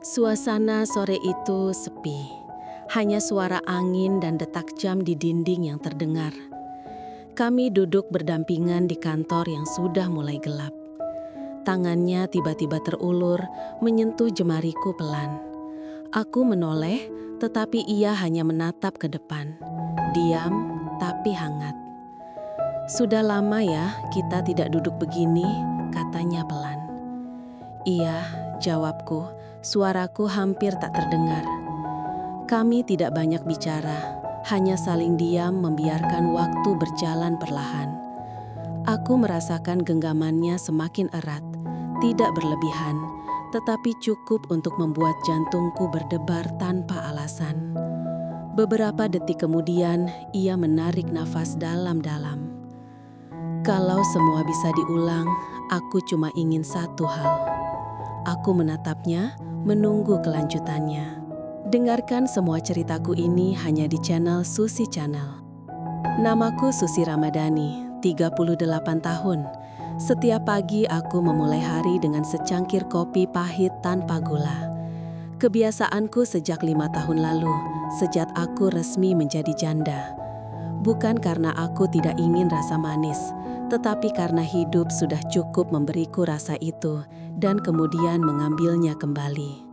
Suasana sore itu sepi. Hanya suara angin dan detak jam di dinding yang terdengar. Kami duduk berdampingan di kantor yang sudah mulai gelap. Tangannya tiba-tiba terulur, menyentuh jemariku pelan. Aku menoleh, tetapi ia hanya menatap ke depan. Diam, tapi hangat. "Sudah lama ya kita tidak duduk begini," katanya pelan. "Iya," jawabku, suaraku hampir tak terdengar. Kami tidak banyak bicara, hanya saling diam membiarkan waktu berjalan perlahan. Aku merasakan genggamannya semakin erat, tidak berlebihan, tetapi cukup untuk membuat jantungku berdebar tanpa alasan. Beberapa detik kemudian, ia menarik nafas dalam-dalam. Kalau semua bisa diulang, aku cuma ingin satu hal. Aku menatapnya, menunggu kelanjutannya. Dengarkan semua ceritaku ini hanya di channel Susi Channel. Namaku Susi Ramadhani, 38 tahun. Setiap pagi aku memulai hari dengan secangkir kopi pahit tanpa gula. Kebiasaanku sejak 5 tahun lalu, sejak aku resmi menjadi janda. Bukan karena aku tidak ingin rasa manis, tetapi karena hidup sudah cukup memberiku rasa itu dan kemudian mengambilnya kembali.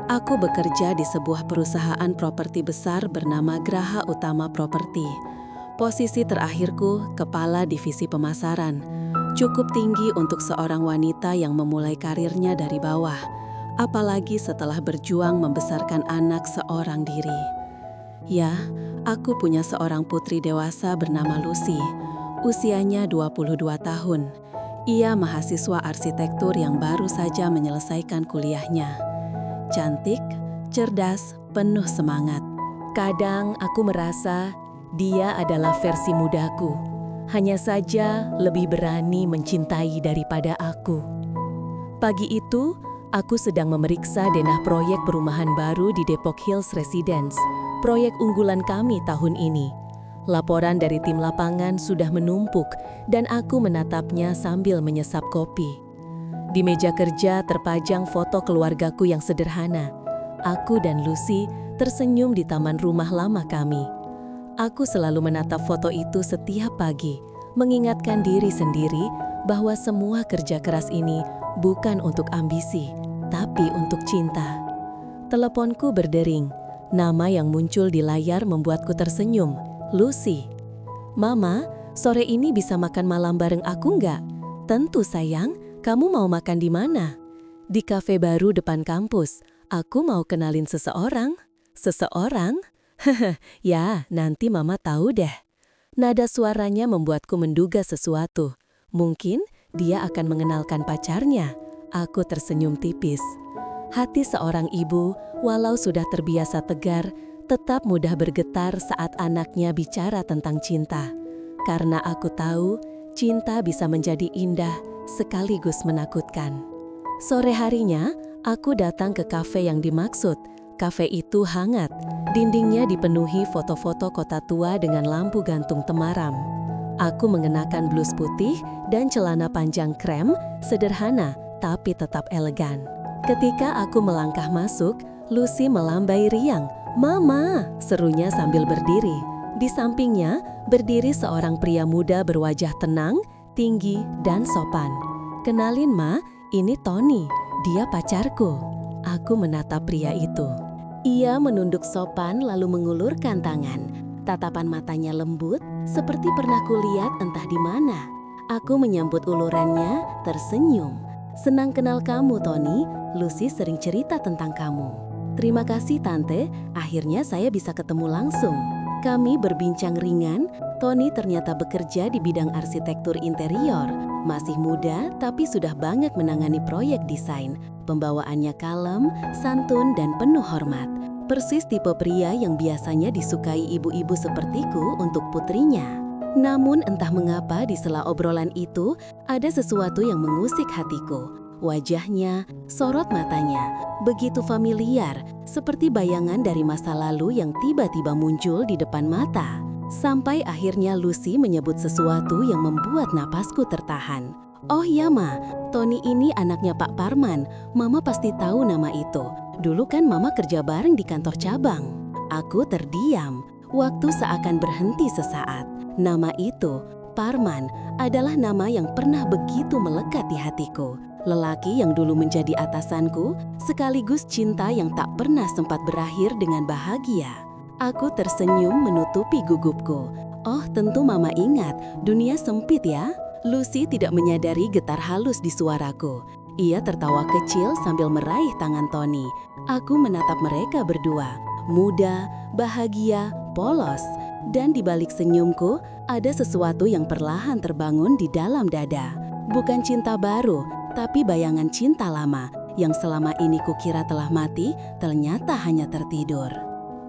Aku bekerja di sebuah perusahaan properti besar bernama Graha Utama Properti. Posisi terakhirku, kepala divisi pemasaran. Cukup tinggi untuk seorang wanita yang memulai karirnya dari bawah, apalagi setelah berjuang membesarkan anak seorang diri. Ya, aku punya seorang putri dewasa bernama Lucy. Usianya 22 tahun. Ia mahasiswa arsitektur yang baru saja menyelesaikan kuliahnya. Cantik, cerdas, penuh semangat. Kadang aku merasa dia adalah versi mudaku. Hanya saja lebih berani mencintai daripada aku. Pagi itu, aku sedang memeriksa denah proyek perumahan baru di Depok Hills Residence, proyek unggulan kami tahun ini. Laporan dari tim lapangan sudah menumpuk dan aku menatapnya sambil menyesap kopi. Di meja kerja terpajang foto keluargaku yang sederhana. Aku dan Lucy tersenyum di taman rumah lama kami. Aku selalu menatap foto itu setiap pagi, mengingatkan diri sendiri bahwa semua kerja keras ini bukan untuk ambisi, tapi untuk cinta. Teleponku berdering. Nama yang muncul di layar membuatku tersenyum. Lucy. "Mama, sore ini bisa makan malam bareng aku nggak?" "Tentu sayang. Kamu mau makan di mana?" "Di kafe baru depan kampus. Aku mau kenalin seseorang." "Seseorang?" "Hehe, ya, nanti Mama tahu deh." Nada suaranya membuatku menduga sesuatu. Mungkin dia akan mengenalkan pacarnya. Aku tersenyum tipis. Hati seorang ibu, walau sudah terbiasa tegar, tetap mudah bergetar saat anaknya bicara tentang cinta. Karena aku tahu, cinta bisa menjadi indah sekaligus menakutkan. Sore harinya, aku datang ke kafe yang dimaksud. Kafe itu hangat, dindingnya dipenuhi foto-foto kota tua dengan lampu gantung temaram. Aku mengenakan blus putih dan celana panjang krem, sederhana tapi tetap elegan. Ketika aku melangkah masuk, Lucy melambai riang. "Mama!" serunya sambil berdiri. Di sampingnya, berdiri seorang pria muda berwajah tenang, tinggi, dan sopan. "Kenalin Ma, ini Tony, dia pacarku." Aku menatap pria itu. Ia menunduk sopan lalu mengulurkan tangan. Tatapan matanya lembut, seperti pernah kulihat entah di mana. Aku menyambut ulurannya, tersenyum. "Senang kenal kamu, Tony. Lucy sering cerita tentang kamu." "Terima kasih, Tante. Akhirnya saya bisa ketemu langsung." Kami berbincang ringan. Tony ternyata bekerja di bidang arsitektur interior. Masih muda, tapi sudah banyak menangani proyek desain. Pembawaannya kalem, santun, dan penuh hormat. Persis tipe pria yang biasanya disukai ibu-ibu sepertiku untuk putrinya. Namun entah mengapa di sela obrolan itu, ada sesuatu yang mengusik hatiku. Wajahnya, sorot matanya, begitu familiar, seperti bayangan dari masa lalu yang tiba-tiba muncul di depan mata. Sampai akhirnya Lucy menyebut sesuatu yang membuat napasku tertahan. Oh ya Ma, Tony ini anaknya Pak Parman. Mama pasti tahu nama itu. Dulu kan Mama kerja bareng di kantor cabang. Aku terdiam. Waktu seakan berhenti sesaat. Nama itu, Parman, adalah nama yang pernah begitu melekat di hatiku. Lelaki yang dulu menjadi atasanku, sekaligus cinta yang tak pernah sempat berakhir dengan bahagia. Aku tersenyum menutupi gugupku. Oh, tentu Mama ingat, dunia sempit ya. Lucy tidak menyadari getar halus di suaraku. Ia tertawa kecil sambil meraih tangan Tony. Aku menatap mereka berdua, muda, bahagia, polos. Dan di balik senyumku, ada sesuatu yang perlahan terbangun di dalam dada. Bukan cinta baru, tapi bayangan cinta lama yang selama ini kukira telah mati, ternyata hanya tertidur.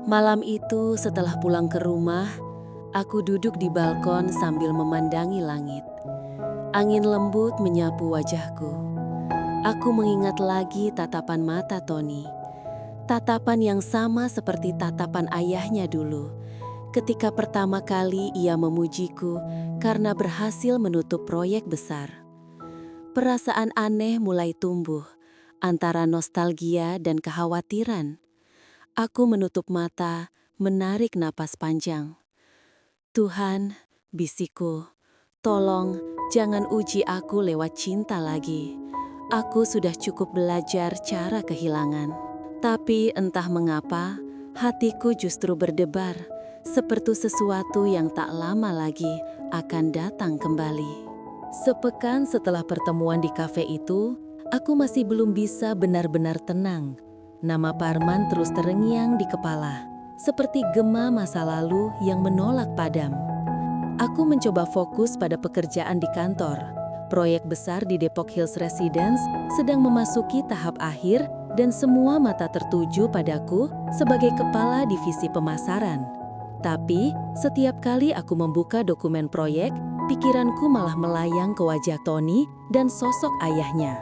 Malam itu setelah pulang ke rumah, aku duduk di balkon sambil memandangi langit. Angin lembut menyapu wajahku. Aku mengingat lagi tatapan mata Tony. Tatapan yang sama seperti tatapan ayahnya dulu. Ketika pertama kali ia memujiku karena berhasil menutup proyek besar. Perasaan aneh mulai tumbuh antara nostalgia dan kekhawatiran. Aku menutup mata, menarik napas panjang. Tuhan, bisikku, tolong jangan uji aku lewat cinta lagi. Aku sudah cukup belajar cara kehilangan. Tapi entah mengapa, hatiku justru berdebar, seperti sesuatu yang tak lama lagi akan datang kembali. Sepekan setelah pertemuan di kafe itu, aku masih belum bisa benar-benar tenang. Nama Parman terus terngiang di kepala, seperti gema masa lalu yang menolak padam. Aku mencoba fokus pada pekerjaan di kantor. Proyek besar di Depok Hills Residence sedang memasuki tahap akhir dan semua mata tertuju padaku sebagai kepala divisi pemasaran. Tapi, setiap kali aku membuka dokumen proyek, pikiranku malah melayang ke wajah Tony dan sosok ayahnya.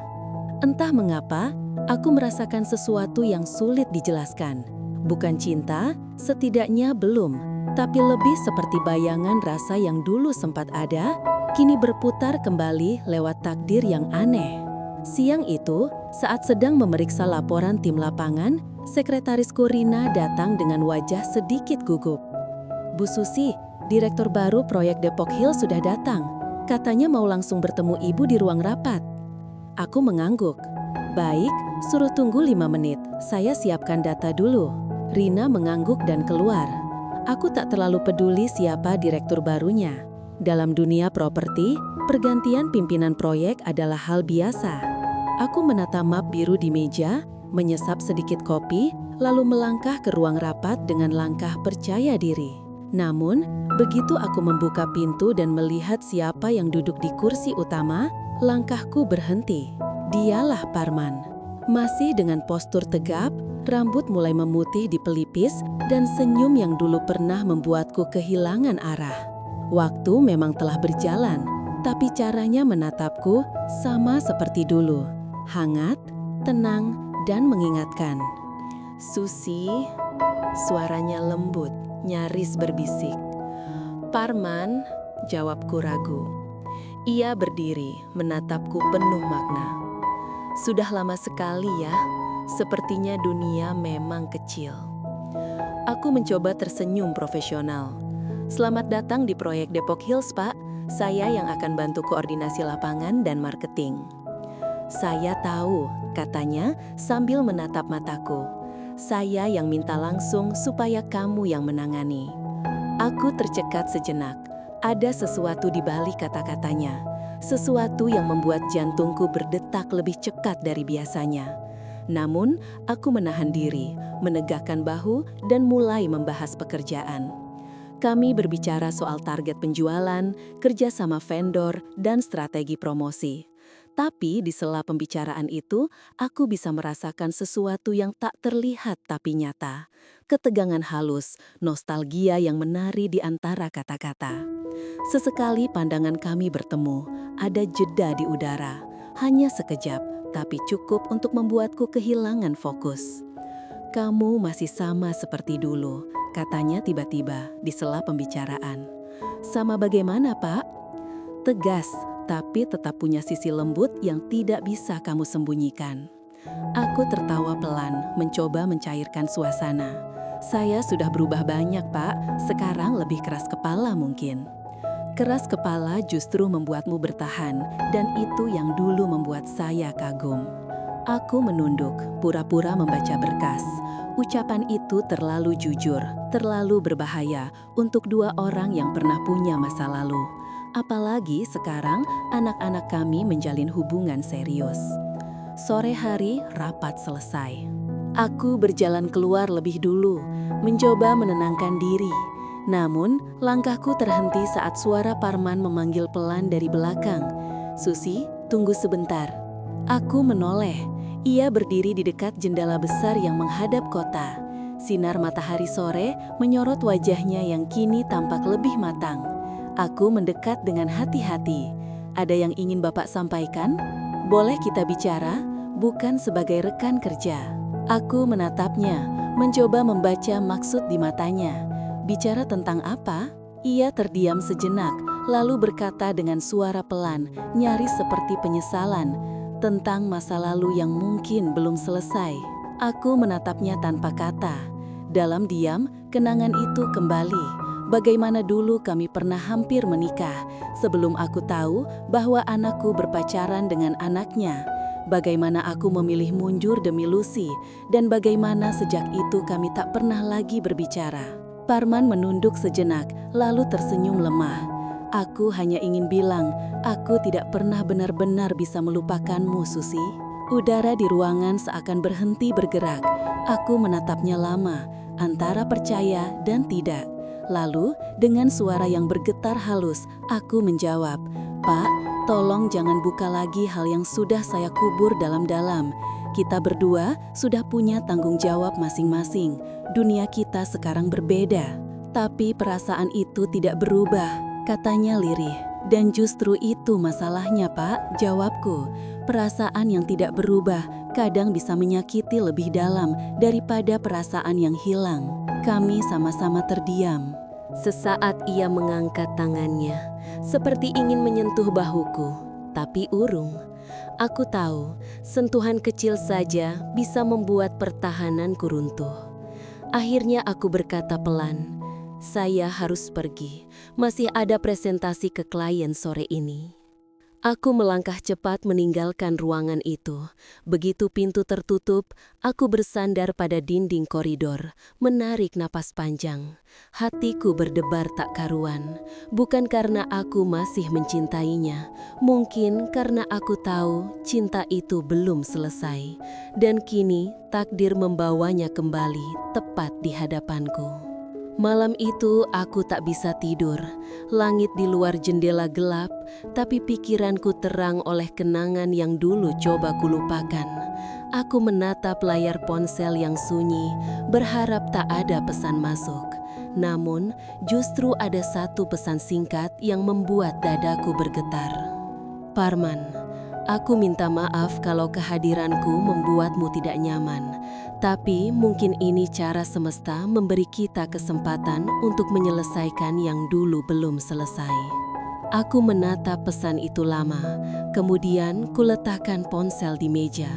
Entah mengapa, aku merasakan sesuatu yang sulit dijelaskan. Bukan cinta, setidaknya belum, tapi lebih seperti bayangan rasa yang dulu sempat ada, kini berputar kembali lewat takdir yang aneh. Siang itu, saat sedang memeriksa laporan tim lapangan, sekretarisku Rina datang dengan wajah sedikit gugup. Bu Susi, direktur baru proyek Depok Hill sudah datang. Katanya mau langsung bertemu ibu di ruang rapat. Aku mengangguk. Baik, suruh tunggu 5 menit. Saya siapkan data dulu. Rina mengangguk dan keluar. Aku tak terlalu peduli siapa direktur barunya. Dalam dunia properti, pergantian pimpinan proyek adalah hal biasa. Aku menata map biru di meja, menyesap sedikit kopi, lalu melangkah ke ruang rapat dengan langkah percaya diri. Namun, begitu aku membuka pintu dan melihat siapa yang duduk di kursi utama, langkahku berhenti. Dialah Parman. Masih dengan postur tegap, rambut mulai memutih di pelipis, dan senyum yang dulu pernah membuatku kehilangan arah. Waktu memang telah berjalan, tapi caranya menatapku sama seperti dulu. Hangat, tenang, dan mengingatkan. Susi, suaranya lembut, nyaris berbisik. Parman, jawabku ragu. Ia berdiri, menatapku penuh makna. Sudah lama sekali ya, sepertinya dunia memang kecil. Aku mencoba tersenyum profesional. Selamat datang di proyek Depok Hills, Pak. Saya yang akan bantu koordinasi lapangan dan marketing. Saya tahu, katanya sambil menatap mataku. Saya yang minta langsung supaya kamu yang menangani. Aku tercekat sejenak. Ada sesuatu di balik kata-katanya. Sesuatu yang membuat jantungku berdetak lebih cepat dari biasanya. Namun, aku menahan diri, menegakkan bahu, dan mulai membahas pekerjaan. Kami berbicara soal target penjualan, kerjasama vendor, dan strategi promosi. Tapi di sela pembicaraan itu, aku bisa merasakan sesuatu yang tak terlihat tapi nyata. Ketegangan halus, nostalgia yang menari di antara kata-kata. Sesekali pandangan kami bertemu, ada jeda di udara. Hanya sekejap, tapi cukup untuk membuatku kehilangan fokus. Kamu masih sama seperti dulu, katanya tiba-tiba di sela pembicaraan. Sama bagaimana, Pak? Tegas, tapi tetap punya sisi lembut yang tidak bisa kamu sembunyikan. Aku tertawa pelan, mencoba mencairkan suasana. Saya sudah berubah banyak, Pak. Sekarang lebih keras kepala mungkin. Keras kepala justru membuatmu bertahan, dan itu yang dulu membuat saya kagum. Aku menunduk, pura-pura membaca berkas. Ucapan itu terlalu jujur, terlalu berbahaya untuk dua orang yang pernah punya masa lalu. Apalagi sekarang anak-anak kami menjalin hubungan serius. Sore hari, rapat selesai. Aku berjalan keluar lebih dulu, mencoba menenangkan diri. Namun, langkahku terhenti saat suara Parman memanggil pelan dari belakang. "Susi, tunggu sebentar." Aku menoleh. Ia berdiri di dekat jendela besar yang menghadap kota. Sinar matahari sore menyorot wajahnya yang kini tampak lebih matang. Aku mendekat dengan hati-hati. "Ada yang ingin Bapak sampaikan? Boleh kita bicara, bukan sebagai rekan kerja." Aku menatapnya, mencoba membaca maksud di matanya. "Bicara tentang apa?" Ia terdiam sejenak, lalu berkata dengan suara pelan, nyaris seperti penyesalan, "Tentang masa lalu yang mungkin belum selesai." Aku menatapnya tanpa kata. Dalam diam, kenangan itu kembali. Bagaimana dulu kami pernah hampir menikah, sebelum aku tahu bahwa anakku berpacaran dengan anaknya. Bagaimana aku memilih mundur demi Lucy, dan bagaimana sejak itu kami tak pernah lagi berbicara. Parman menunduk sejenak, lalu tersenyum lemah. "Aku hanya ingin bilang, aku tidak pernah benar-benar bisa melupakanmu, Susi." Udara di ruangan seakan berhenti bergerak. Aku menatapnya lama, antara percaya dan tidak. Lalu, dengan suara yang bergetar halus, aku menjawab, "Pak, tolong jangan buka lagi hal yang sudah saya kubur dalam-dalam. Kita berdua sudah punya tanggung jawab masing-masing. Dunia kita sekarang berbeda." "Tapi perasaan itu tidak berubah," katanya lirih. "Dan justru itu masalahnya, Pak," jawabku. "Perasaan yang tidak berubah kadang bisa menyakiti lebih dalam daripada perasaan yang hilang." Kami sama-sama terdiam. Sesaat ia mengangkat tangannya, seperti ingin menyentuh bahuku, tapi urung. Aku tahu, sentuhan kecil saja bisa membuat pertahananku runtuh. Akhirnya aku berkata pelan, "Saya harus pergi. Masih ada presentasi ke klien sore ini." Aku melangkah cepat meninggalkan ruangan itu. Begitu pintu tertutup, aku bersandar pada dinding koridor, menarik napas panjang. Hatiku berdebar tak karuan. Bukan karena aku masih mencintainya, mungkin karena aku tahu cinta itu belum selesai. Dan kini takdir membawanya kembali tepat di hadapanku. Malam itu aku tak bisa tidur. Langit di luar jendela gelap, tapi pikiranku terang oleh kenangan yang dulu coba kulupakan. Aku menatap layar ponsel yang sunyi, berharap tak ada pesan masuk. Namun, justru ada satu pesan singkat yang membuat dadaku bergetar. "Parman, aku minta maaf kalau kehadiranku membuatmu tidak nyaman. Tapi mungkin ini cara semesta memberi kita kesempatan untuk menyelesaikan yang dulu belum selesai." Aku menatap pesan itu lama, kemudian kuletakkan ponsel di meja.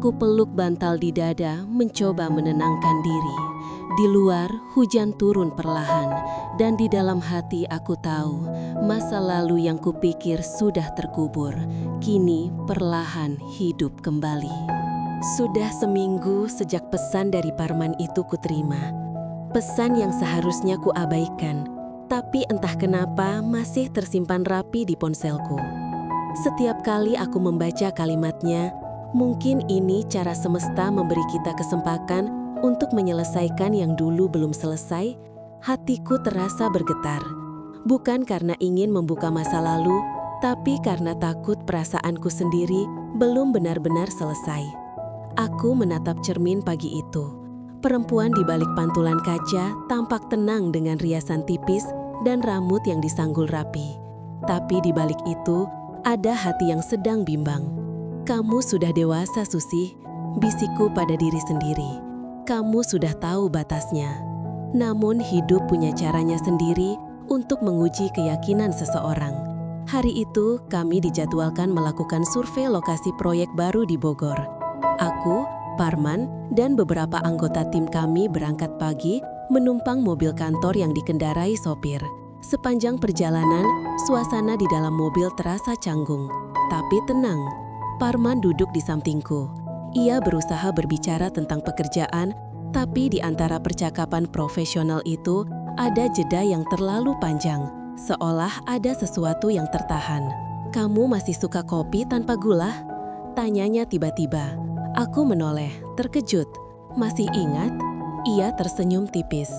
Kupeluk bantal di dada, mencoba menenangkan diri. Di luar, hujan turun perlahan, dan di dalam hati aku tahu, masa lalu yang kupikir sudah terkubur, kini perlahan hidup kembali. Sudah seminggu sejak pesan dari Parman itu kuterima. Pesan yang seharusnya kuabaikan, tapi entah kenapa masih tersimpan rapi di ponselku. Setiap kali aku membaca kalimatnya, mungkin ini cara semesta memberi kita kesempatan untuk menyelesaikan yang dulu belum selesai. Hatiku terasa bergetar. Bukan karena ingin membuka masa lalu, tapi karena takut perasaanku sendiri belum benar-benar selesai. Aku menatap cermin pagi itu. Perempuan di balik pantulan kaca tampak tenang dengan riasan tipis dan rambut yang disanggul rapi. Tapi di balik itu, ada hati yang sedang bimbang. "Kamu sudah dewasa, Susi," bisikku pada diri sendiri. "Kamu sudah tahu batasnya." Namun hidup punya caranya sendiri untuk menguji keyakinan seseorang. Hari itu, kami dijadwalkan melakukan survei lokasi proyek baru di Bogor. Aku, Parman, dan beberapa anggota tim kami berangkat pagi menumpang mobil kantor yang dikendarai sopir. Sepanjang perjalanan, suasana di dalam mobil terasa canggung. Tapi tenang, Parman duduk di sampingku. Ia berusaha berbicara tentang pekerjaan, tapi di antara percakapan profesional itu ada jeda yang terlalu panjang, seolah ada sesuatu yang tertahan. "Kamu masih suka kopi tanpa gula?" tanyanya tiba-tiba. Aku menoleh, terkejut. "Masih ingat?" Ia tersenyum tipis.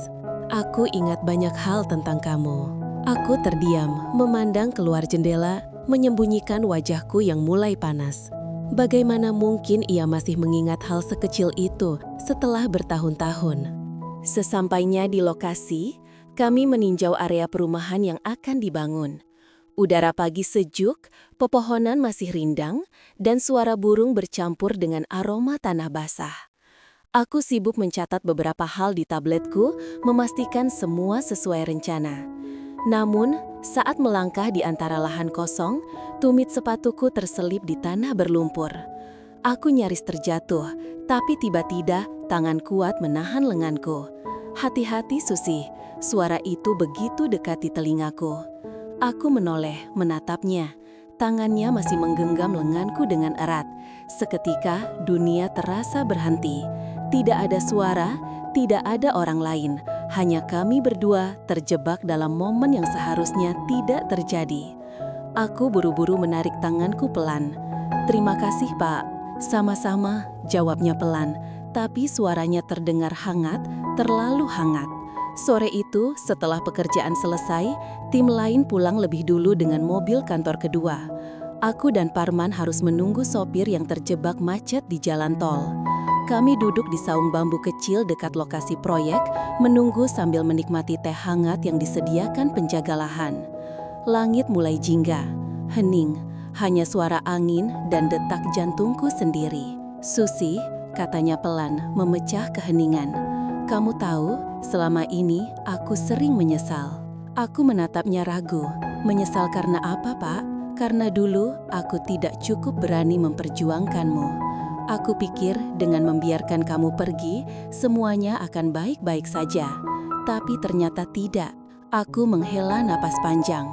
"Aku ingat banyak hal tentang kamu." Aku terdiam, memandang keluar jendela, menyembunyikan wajahku yang mulai panas. Bagaimana mungkin ia masih mengingat hal sekecil itu setelah bertahun-tahun? Sesampainya di lokasi, kami meninjau area perumahan yang akan dibangun. Udara pagi sejuk, pepohonan masih rindang, dan suara burung bercampur dengan aroma tanah basah. Aku sibuk mencatat beberapa hal di tabletku, memastikan semua sesuai rencana. Namun, saat melangkah di antara lahan kosong, tumit sepatuku terselip di tanah berlumpur. Aku nyaris terjatuh, tapi tiba-tiba tangan kuat menahan lenganku. "Hati-hati, Susi," suara itu begitu dekat di telingaku. Aku menoleh, menatapnya. Tangannya masih menggenggam lenganku dengan erat. Seketika, dunia terasa berhenti. Tidak ada suara, tidak ada orang lain. Hanya kami berdua terjebak dalam momen yang seharusnya tidak terjadi. Aku buru-buru menarik tanganku pelan. "Terima kasih, Pak." "Sama-sama," jawabnya pelan, tapi suaranya terdengar hangat, terlalu hangat. Sore itu, setelah pekerjaan selesai, tim lain pulang lebih dulu dengan mobil kantor kedua. Aku dan Parman harus menunggu sopir yang terjebak macet di jalan tol. Kami duduk di saung bambu kecil dekat lokasi proyek, menunggu sambil menikmati teh hangat yang disediakan penjaga lahan. Langit mulai jingga, hening, hanya suara angin dan detak jantungku sendiri. "Susi," katanya pelan, memecah keheningan. "Kamu tahu, selama ini aku sering menyesal." Aku menatapnya ragu. "Menyesal karena apa, Pak?" "Karena dulu aku tidak cukup berani memperjuangkanmu. Aku pikir dengan membiarkan kamu pergi, semuanya akan baik-baik saja. Tapi ternyata tidak." Aku menghela napas panjang.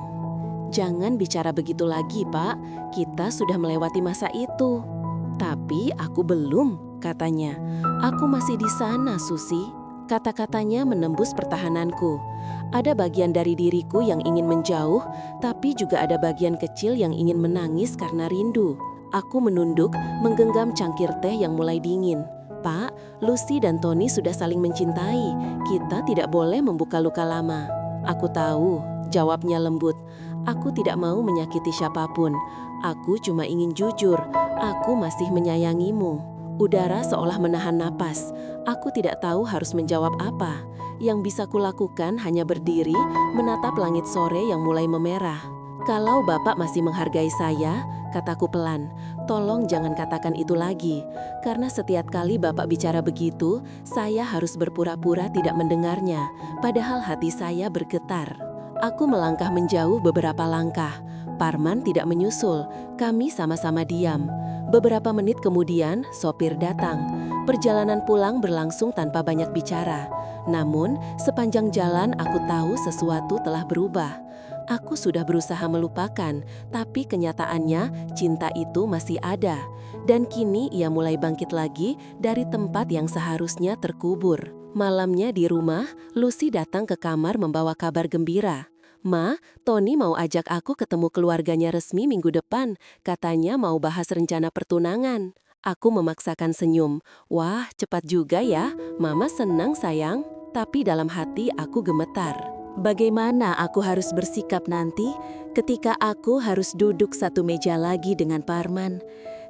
"Jangan bicara begitu lagi, Pak. Kita sudah melewati masa itu." "Tapi aku belum," katanya. "Aku masih di sana, Susi." Kata-katanya menembus pertahananku. Ada bagian dari diriku yang ingin menjauh, tapi juga ada bagian kecil yang ingin menangis karena rindu. Aku menunduk, menggenggam cangkir teh yang mulai dingin. "Pak, Lucy dan Tony sudah saling mencintai. Kita tidak boleh membuka luka lama." "Aku tahu," jawabnya lembut. "Aku tidak mau menyakiti siapapun. Aku cuma ingin jujur. Aku masih menyayangimu." Udara seolah menahan napas. Aku tidak tahu harus menjawab apa. Yang bisa kulakukan hanya berdiri, menatap langit sore yang mulai memerah. "Kalau Bapak masih menghargai saya," kataku pelan, "tolong jangan katakan itu lagi. Karena setiap kali Bapak bicara begitu, saya harus berpura-pura tidak mendengarnya, padahal hati saya bergetar." Aku melangkah menjauh beberapa langkah. Parman tidak menyusul, kami sama-sama diam. Beberapa menit kemudian, sopir datang. Perjalanan pulang berlangsung tanpa banyak bicara. Namun, sepanjang jalan aku tahu sesuatu telah berubah. Aku sudah berusaha melupakan, tapi kenyataannya cinta itu masih ada. Dan kini ia mulai bangkit lagi dari tempat yang seharusnya terkubur. Malamnya di rumah, Lucy datang ke kamar membawa kabar gembira. "Ma, Tony mau ajak aku ketemu keluarganya resmi minggu depan. Katanya mau bahas rencana pertunangan." Aku memaksakan senyum. "Wah, cepat juga ya. Mama senang sayang." Tapi dalam hati aku gemetar. Bagaimana aku harus bersikap nanti ketika aku harus duduk satu meja lagi dengan Parman?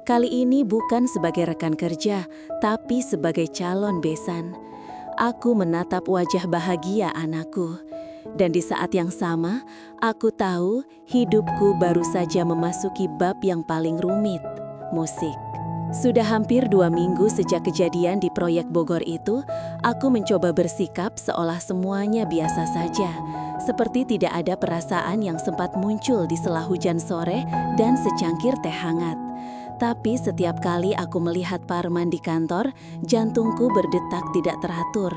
Kali ini bukan sebagai rekan kerja, tapi sebagai calon besan. Aku menatap wajah bahagia anakku. Dan di saat yang sama, aku tahu hidupku baru saja memasuki bab yang paling rumit, musik. Sudah hampir 2 minggu sejak kejadian di proyek Bogor itu, aku mencoba bersikap seolah semuanya biasa saja. Seperti tidak ada perasaan yang sempat muncul di sela hujan sore dan secangkir teh hangat. Tapi setiap kali aku melihat Parman di kantor, jantungku berdetak tidak teratur.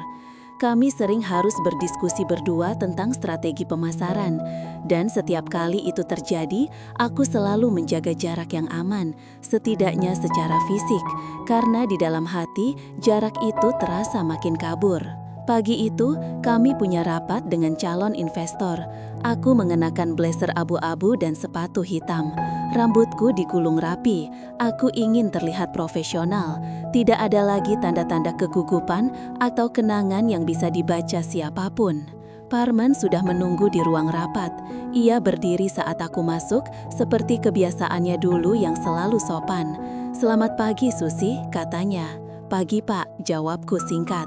Kami sering harus berdiskusi berdua tentang strategi pemasaran. Dan setiap kali itu terjadi, aku selalu menjaga jarak yang aman, setidaknya secara fisik, karena di dalam hati jarak itu terasa makin kabur. Pagi itu, kami punya rapat dengan calon investor. Aku mengenakan blazer abu-abu dan sepatu hitam. Rambutku digulung rapi. Aku ingin terlihat profesional. Tidak ada lagi tanda-tanda kegugupan atau kenangan yang bisa dibaca siapapun. Parman sudah menunggu di ruang rapat. Ia berdiri saat aku masuk, seperti kebiasaannya dulu yang selalu sopan. "Selamat pagi, Susi," katanya. "Pagi, Pak," jawabku singkat.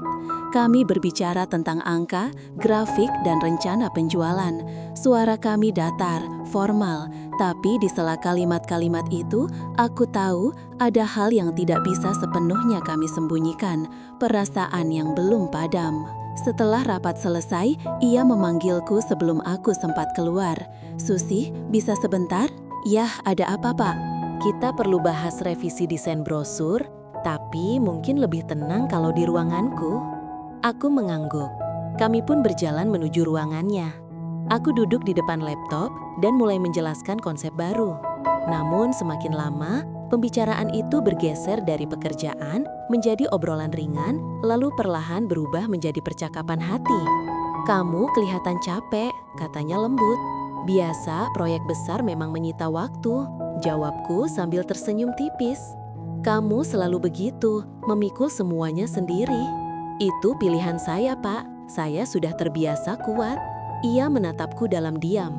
Kami berbicara tentang angka, grafik, dan rencana penjualan. Suara kami datar, formal, tapi di sela kalimat-kalimat itu, aku tahu ada hal yang tidak bisa sepenuhnya kami sembunyikan, perasaan yang belum padam. Setelah rapat selesai, ia memanggilku sebelum aku sempat keluar. "Susi, bisa sebentar?" "Yah, ada apa, Pak?" "Kita perlu bahas revisi desain brosur, tapi mungkin lebih tenang kalau di ruanganku." Aku mengangguk. Kami pun berjalan menuju ruangannya. Aku duduk di depan laptop dan mulai menjelaskan konsep baru. Namun semakin lama, pembicaraan itu bergeser dari pekerjaan menjadi obrolan ringan, lalu perlahan berubah menjadi percakapan hati. "Kamu kelihatan capek," katanya lembut. "Biasa, proyek besar memang menyita waktu," jawabku sambil tersenyum tipis. "Kamu selalu begitu, memikul semuanya sendiri." "Itu pilihan saya, Pak. Saya sudah terbiasa kuat." Ia menatapku dalam diam.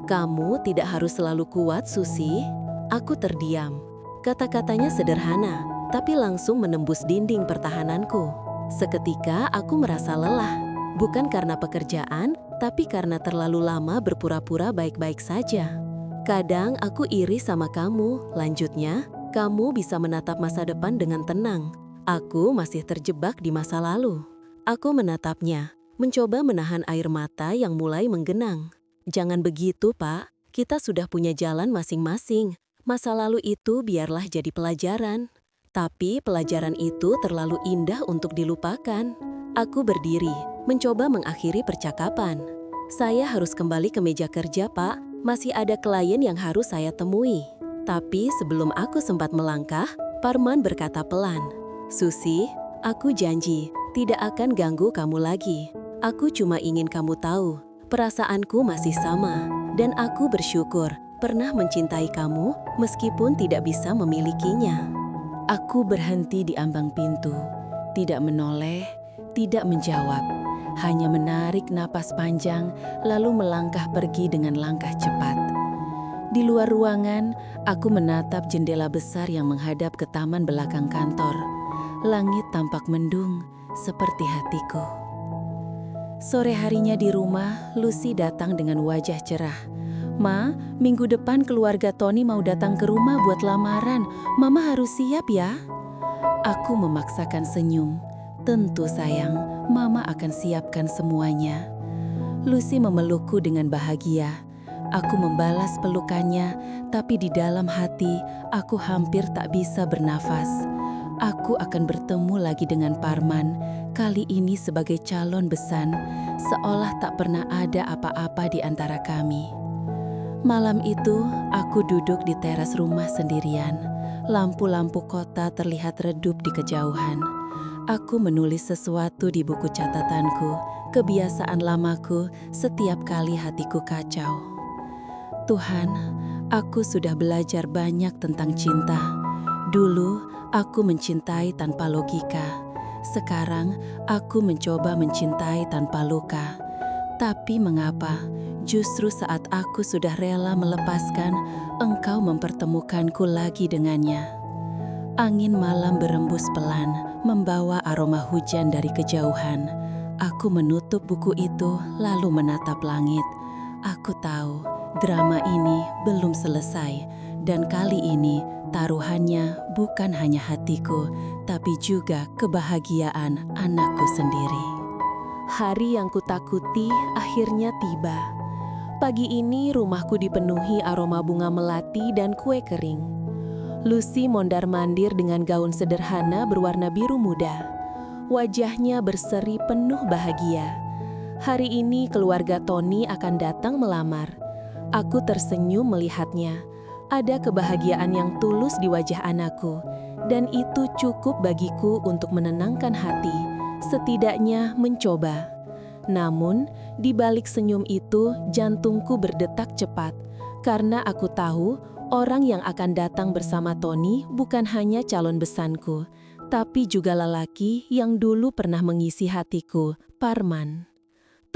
"Kamu tidak harus selalu kuat, Susi." Aku terdiam. Kata-katanya sederhana, tapi langsung menembus dinding pertahananku. Seketika aku merasa lelah. Bukan karena pekerjaan, tapi karena terlalu lama berpura-pura baik-baik saja. "Kadang aku iri sama kamu," lanjutnya. "Kamu bisa menatap masa depan dengan tenang. Aku masih terjebak di masa lalu." Aku menatapnya, mencoba menahan air mata yang mulai menggenang. "Jangan begitu, Pak. Kita sudah punya jalan masing-masing. Masa lalu itu biarlah jadi pelajaran. Tapi pelajaran itu terlalu indah untuk dilupakan." Aku berdiri, mencoba mengakhiri percakapan. "Saya harus kembali ke meja kerja, Pak. Masih ada klien yang harus saya temui." Tapi sebelum aku sempat melangkah, Parman berkata pelan, "Susi, aku janji tidak akan ganggu kamu lagi. Aku cuma ingin kamu tahu, perasaanku masih sama, dan aku bersyukur pernah mencintai kamu meskipun tidak bisa memilikinya." Aku berhenti di ambang pintu, tidak menoleh, tidak menjawab, hanya menarik napas panjang lalu melangkah pergi dengan langkah cepat. Di luar ruangan, aku menatap jendela besar yang menghadap ke taman belakang kantor. Langit tampak mendung, seperti hatiku. Sore harinya di rumah, Lucy datang dengan wajah cerah. "Ma, minggu depan keluarga Tony mau datang ke rumah buat lamaran. Mama harus siap ya." Aku memaksakan senyum. "Tentu sayang, Mama akan siapkan semuanya." Lucy memelukku dengan bahagia. Aku membalas pelukannya, tapi di dalam hati, aku hampir tak bisa bernafas. Aku akan bertemu lagi dengan Parman, kali ini sebagai calon besan, seolah tak pernah ada apa-apa di antara kami. Malam itu, aku duduk di teras rumah sendirian. Lampu-lampu kota terlihat redup di kejauhan. Aku menulis sesuatu di buku catatanku, kebiasaan lamaku setiap kali hatiku kacau. "Tuhan, aku sudah belajar banyak tentang cinta. Dulu, aku mencintai tanpa logika. Sekarang, aku mencoba mencintai tanpa luka. Tapi mengapa, justru saat aku sudah rela melepaskan, engkau mempertemukanku lagi dengannya?" Angin malam berembus pelan, membawa aroma hujan dari kejauhan. Aku menutup buku itu, lalu menatap langit. Aku tahu, drama ini belum selesai, dan kali ini taruhannya bukan hanya hatiku, tapi juga kebahagiaan anakku sendiri. Hari yang kutakuti akhirnya tiba. Pagi ini rumahku dipenuhi aroma bunga melati dan kue kering. Lucy mondar-mandir dengan gaun sederhana berwarna biru muda. Wajahnya berseri penuh bahagia. Hari ini keluarga Tony akan datang melamar. Aku tersenyum melihatnya. Ada kebahagiaan yang tulus di wajah anakku, dan itu cukup bagiku untuk menenangkan hati, setidaknya mencoba. Namun, di balik senyum itu, jantungku berdetak cepat, karena aku tahu orang yang akan datang bersama Tony bukan hanya calon besanku, tapi juga lelaki yang dulu pernah mengisi hatiku, Parman.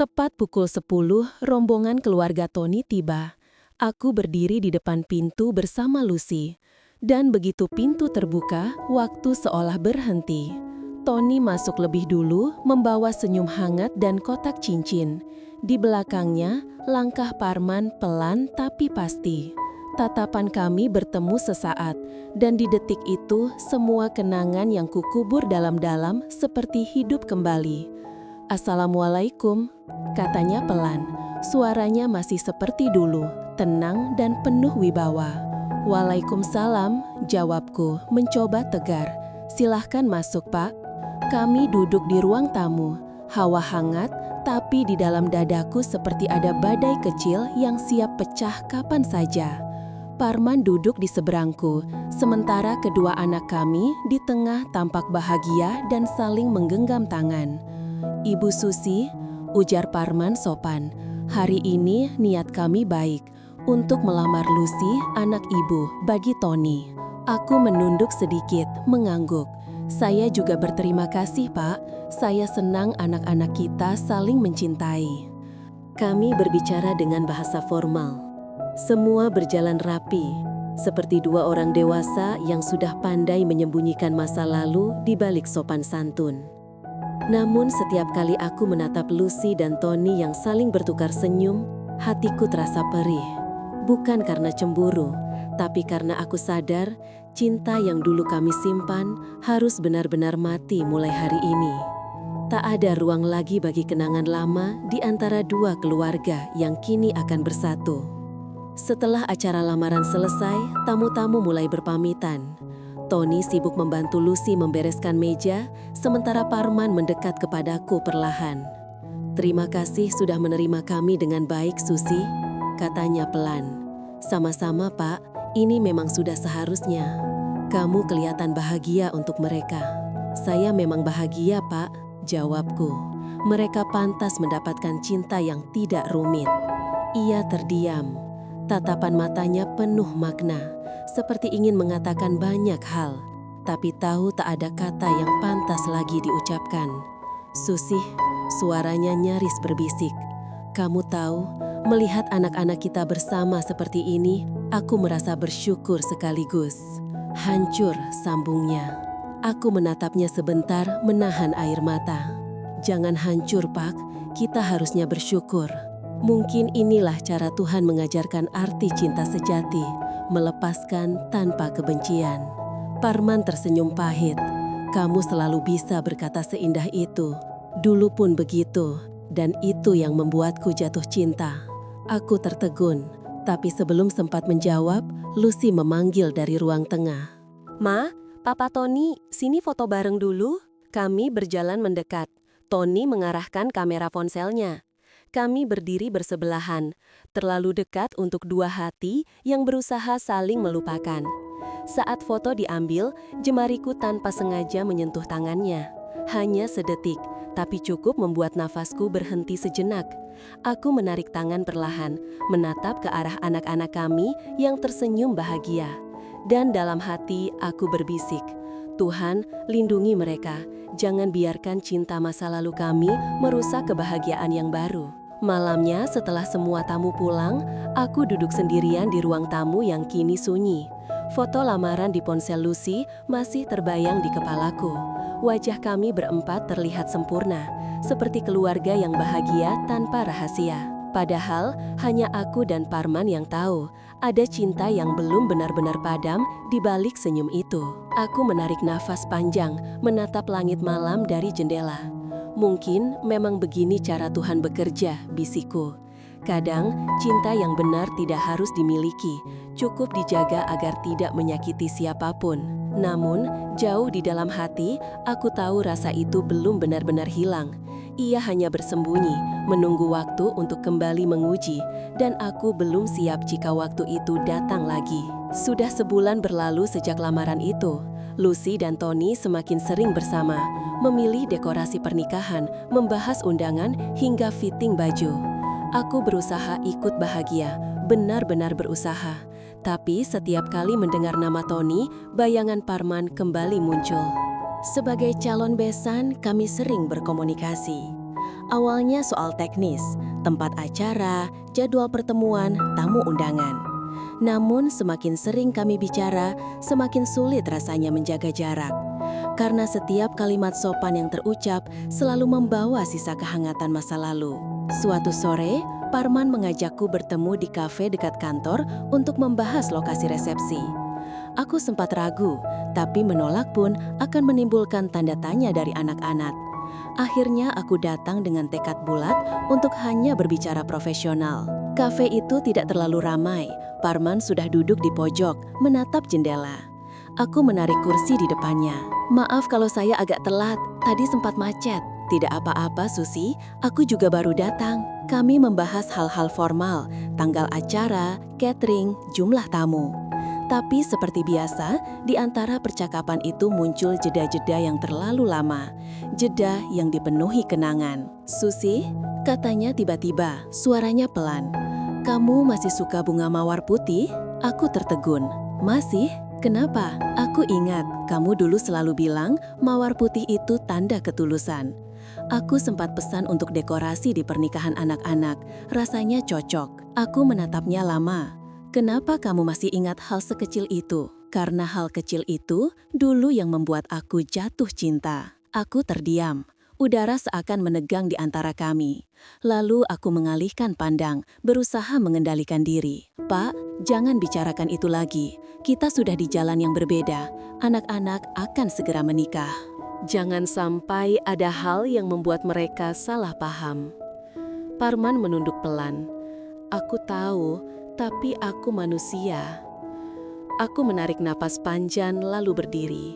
Tepat pukul 10, rombongan keluarga Tony tiba. Aku berdiri di depan pintu bersama Lucy, dan begitu pintu terbuka, waktu seolah berhenti. Tony masuk lebih dulu, membawa senyum hangat dan kotak cincin. Di belakangnya, langkah Parman pelan tapi pasti. Tatapan kami bertemu sesaat, dan di detik itu, semua kenangan yang kukubur dalam-dalam seperti hidup kembali. "Assalamualaikum," katanya pelan. Suaranya masih seperti dulu, tenang dan penuh wibawa. "Waalaikumsalam," jawabku, mencoba tegar. "Silahkan masuk, Pak." Kami duduk di ruang tamu. Hawa hangat, tapi di dalam dadaku seperti ada badai kecil yang siap pecah kapan saja. Parman duduk di seberangku, sementara kedua anak kami di tengah tampak bahagia dan saling menggenggam tangan. "Ibu Susi," ujar Parman sopan, "hari ini niat kami baik, untuk melamar Lucy, anak ibu, bagi Tony." Aku menunduk sedikit, mengangguk. "Saya juga berterima kasih, Pak. Saya senang anak-anak kita saling mencintai." Kami berbicara dengan bahasa formal. Semua berjalan rapi, seperti dua orang dewasa yang sudah pandai menyembunyikan masa lalu di balik sopan santun. Namun setiap kali aku menatap Lucy dan Tony yang saling bertukar senyum, hatiku terasa perih. Bukan karena cemburu, tapi karena aku sadar cinta yang dulu kami simpan harus benar-benar mati mulai hari ini. Tak ada ruang lagi bagi kenangan lama di antara dua keluarga yang kini akan bersatu. Setelah acara lamaran selesai, tamu-tamu mulai berpamitan. Tony sibuk membantu Lucy membereskan meja, sementara Parman mendekat kepadaku perlahan. "Terima kasih sudah menerima kami dengan baik, Susi," katanya pelan. "Sama-sama, Pak. Ini memang sudah seharusnya. Kamu kelihatan bahagia untuk mereka." "Saya memang bahagia, Pak," jawabku. "Mereka pantas mendapatkan cinta yang tidak rumit." Ia terdiam. Tatapan matanya penuh makna, seperti ingin mengatakan banyak hal, tapi tahu tak ada kata yang pantas lagi diucapkan. "Susi," suaranya nyaris berbisik. "Kamu tahu, melihat anak-anak kita bersama seperti ini, aku merasa bersyukur sekaligus." "Hancur," sambungnya. Aku menatapnya sebentar, menahan air mata. "Jangan hancur, Pak. Kita harusnya bersyukur. Mungkin inilah cara Tuhan mengajarkan arti cinta sejati, melepaskan tanpa kebencian." Parman tersenyum pahit. "Kamu selalu bisa berkata seindah itu. Dulu pun begitu, dan itu yang membuatku jatuh cinta." Aku tertegun, tapi sebelum sempat menjawab, Lucy memanggil dari ruang tengah. "Ma, Papa Tony, sini foto bareng dulu." Kami berjalan mendekat. Tony mengarahkan kamera ponselnya. Kami berdiri bersebelahan, terlalu dekat untuk dua hati yang berusaha saling melupakan. Saat foto diambil, jemariku tanpa sengaja menyentuh tangannya. Hanya sedetik, tapi cukup membuat nafasku berhenti sejenak. Aku menarik tangan perlahan, menatap ke arah anak-anak kami yang tersenyum bahagia. Dan dalam hati aku berbisik, "Tuhan, lindungi mereka. Jangan biarkan cinta masa lalu kami merusak kebahagiaan yang baru." Malamnya setelah semua tamu pulang, aku duduk sendirian di ruang tamu yang kini sunyi. Foto lamaran di ponsel Lucy masih terbayang di kepalaku. Wajah kami berempat terlihat sempurna, seperti keluarga yang bahagia tanpa rahasia. Padahal hanya aku dan Parman yang tahu, ada cinta yang belum benar-benar padam di balik senyum itu. Aku menarik nafas panjang, menatap langit malam dari jendela. Mungkin memang begini cara Tuhan bekerja, bisikku. Kadang, cinta yang benar tidak harus dimiliki, cukup dijaga agar tidak menyakiti siapapun. Namun, jauh di dalam hati, aku tahu rasa itu belum benar-benar hilang. Ia hanya bersembunyi, menunggu waktu untuk kembali menguji, dan aku belum siap jika waktu itu datang lagi. Sudah sebulan berlalu sejak lamaran itu. Lucy dan Tony semakin sering bersama, memilih dekorasi pernikahan, membahas undangan, hingga fitting baju. Aku berusaha ikut bahagia, benar-benar berusaha. Tapi setiap kali mendengar nama Tony, bayangan Parman kembali muncul. Sebagai calon besan, kami sering berkomunikasi. Awalnya soal teknis, tempat acara, jadwal pertemuan, tamu undangan. Namun semakin sering kami bicara, semakin sulit rasanya menjaga jarak. Karena setiap kalimat sopan yang terucap selalu membawa sisa kehangatan masa lalu. Suatu sore, Parman mengajakku bertemu di kafe dekat kantor untuk membahas lokasi resepsi. Aku sempat ragu, tapi menolak pun akan menimbulkan tanda tanya dari anak-anak. Akhirnya aku datang dengan tekad bulat untuk hanya berbicara profesional. Kafe itu tidak terlalu ramai. Parman sudah duduk di pojok, menatap jendela. Aku menarik kursi di depannya. Maaf kalau saya agak telat, tadi sempat macet. Tidak apa-apa, Susi, aku juga baru datang. Kami membahas hal-hal formal, tanggal acara, catering, jumlah tamu. Tapi seperti biasa, di antara percakapan itu muncul jeda-jeda yang terlalu lama. Jeda yang dipenuhi kenangan. Susi, katanya tiba-tiba, suaranya pelan. Kamu masih suka bunga mawar putih? Aku tertegun. Masih? Kenapa? Aku ingat, kamu dulu selalu bilang mawar putih itu tanda ketulusan. Aku sempat pesan untuk dekorasi di pernikahan anak-anak. Rasanya cocok. Aku menatapnya lama. Kenapa kamu masih ingat hal sekecil itu? Karena hal kecil itu dulu yang membuat aku jatuh cinta. Aku terdiam. Udara seakan menegang di antara kami. Lalu aku mengalihkan pandang, berusaha mengendalikan diri. Pak, jangan bicarakan itu lagi. Kita sudah di jalan yang berbeda. Anak-anak akan segera menikah. Jangan sampai ada hal yang membuat mereka salah paham. Parman menunduk pelan. Aku tahu, tapi aku manusia. Aku menarik napas panjang lalu berdiri.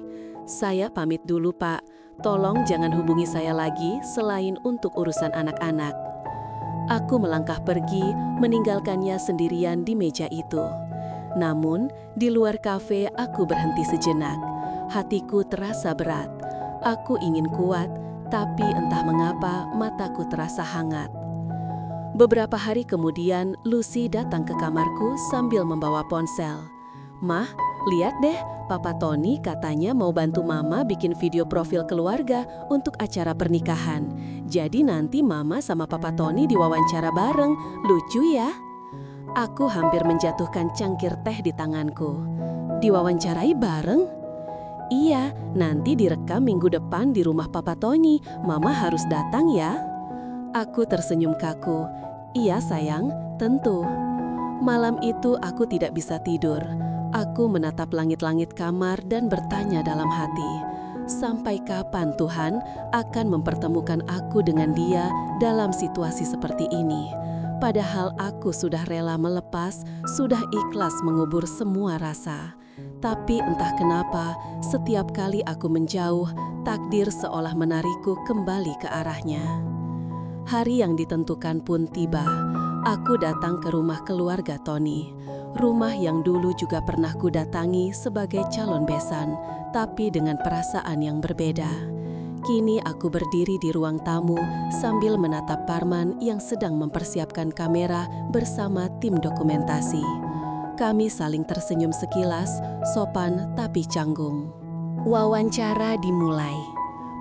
Saya pamit dulu, Pak. Tolong jangan hubungi saya lagi selain untuk urusan anak-anak. Aku melangkah pergi, meninggalkannya sendirian di meja itu. Namun, di luar kafe aku berhenti sejenak. Hatiku terasa berat. Aku ingin kuat, tapi entah mengapa mataku terasa hangat. Beberapa hari kemudian, Lucy datang ke kamarku sambil membawa ponsel. Mah, lihat deh, Papa Tony katanya mau bantu Mama bikin video profil keluarga untuk acara pernikahan. Jadi nanti Mama sama Papa Tony diwawancara bareng, lucu ya? Aku hampir menjatuhkan cangkir teh di tanganku. Diwawancarai bareng? Iya, nanti direkam minggu depan di rumah Papa Tony. Mama harus datang ya. Aku tersenyum kaku. Iya sayang, tentu. Malam itu aku tidak bisa tidur. Aku menatap langit-langit kamar dan bertanya dalam hati, sampai kapan Tuhan akan mempertemukan aku dengan dia dalam situasi seperti ini? Padahal aku sudah rela melepas, sudah ikhlas mengubur semua rasa. Tapi entah kenapa, setiap kali aku menjauh, takdir seolah menarikku kembali ke arahnya. Hari yang ditentukan pun tiba. Aku datang ke rumah keluarga Tony. Rumah yang dulu juga pernah kudatangi sebagai calon besan, tapi dengan perasaan yang berbeda. Kini aku berdiri di ruang tamu sambil menatap Parman yang sedang mempersiapkan kamera bersama tim dokumentasi. Kami saling tersenyum sekilas, sopan tapi canggung. Wawancara dimulai.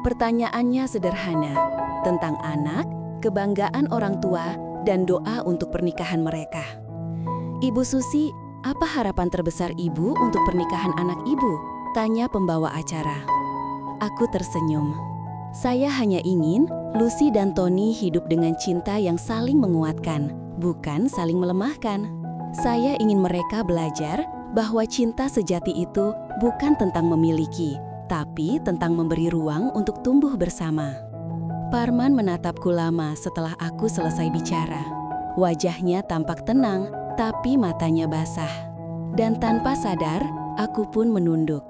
Pertanyaannya sederhana, tentang anak, kebanggaan orang tua, dan doa untuk pernikahan mereka. Ibu Susi, apa harapan terbesar Ibu untuk pernikahan anak Ibu? Tanya pembawa acara. Aku tersenyum. Saya hanya ingin Lucy dan Tony hidup dengan cinta yang saling menguatkan, bukan saling melemahkan. Saya ingin mereka belajar bahwa cinta sejati itu bukan tentang memiliki, tapi tentang memberi ruang untuk tumbuh bersama. Parman menatapku lama setelah aku selesai bicara. Wajahnya tampak tenang, tapi matanya basah. Dan tanpa sadar, aku pun menunduk.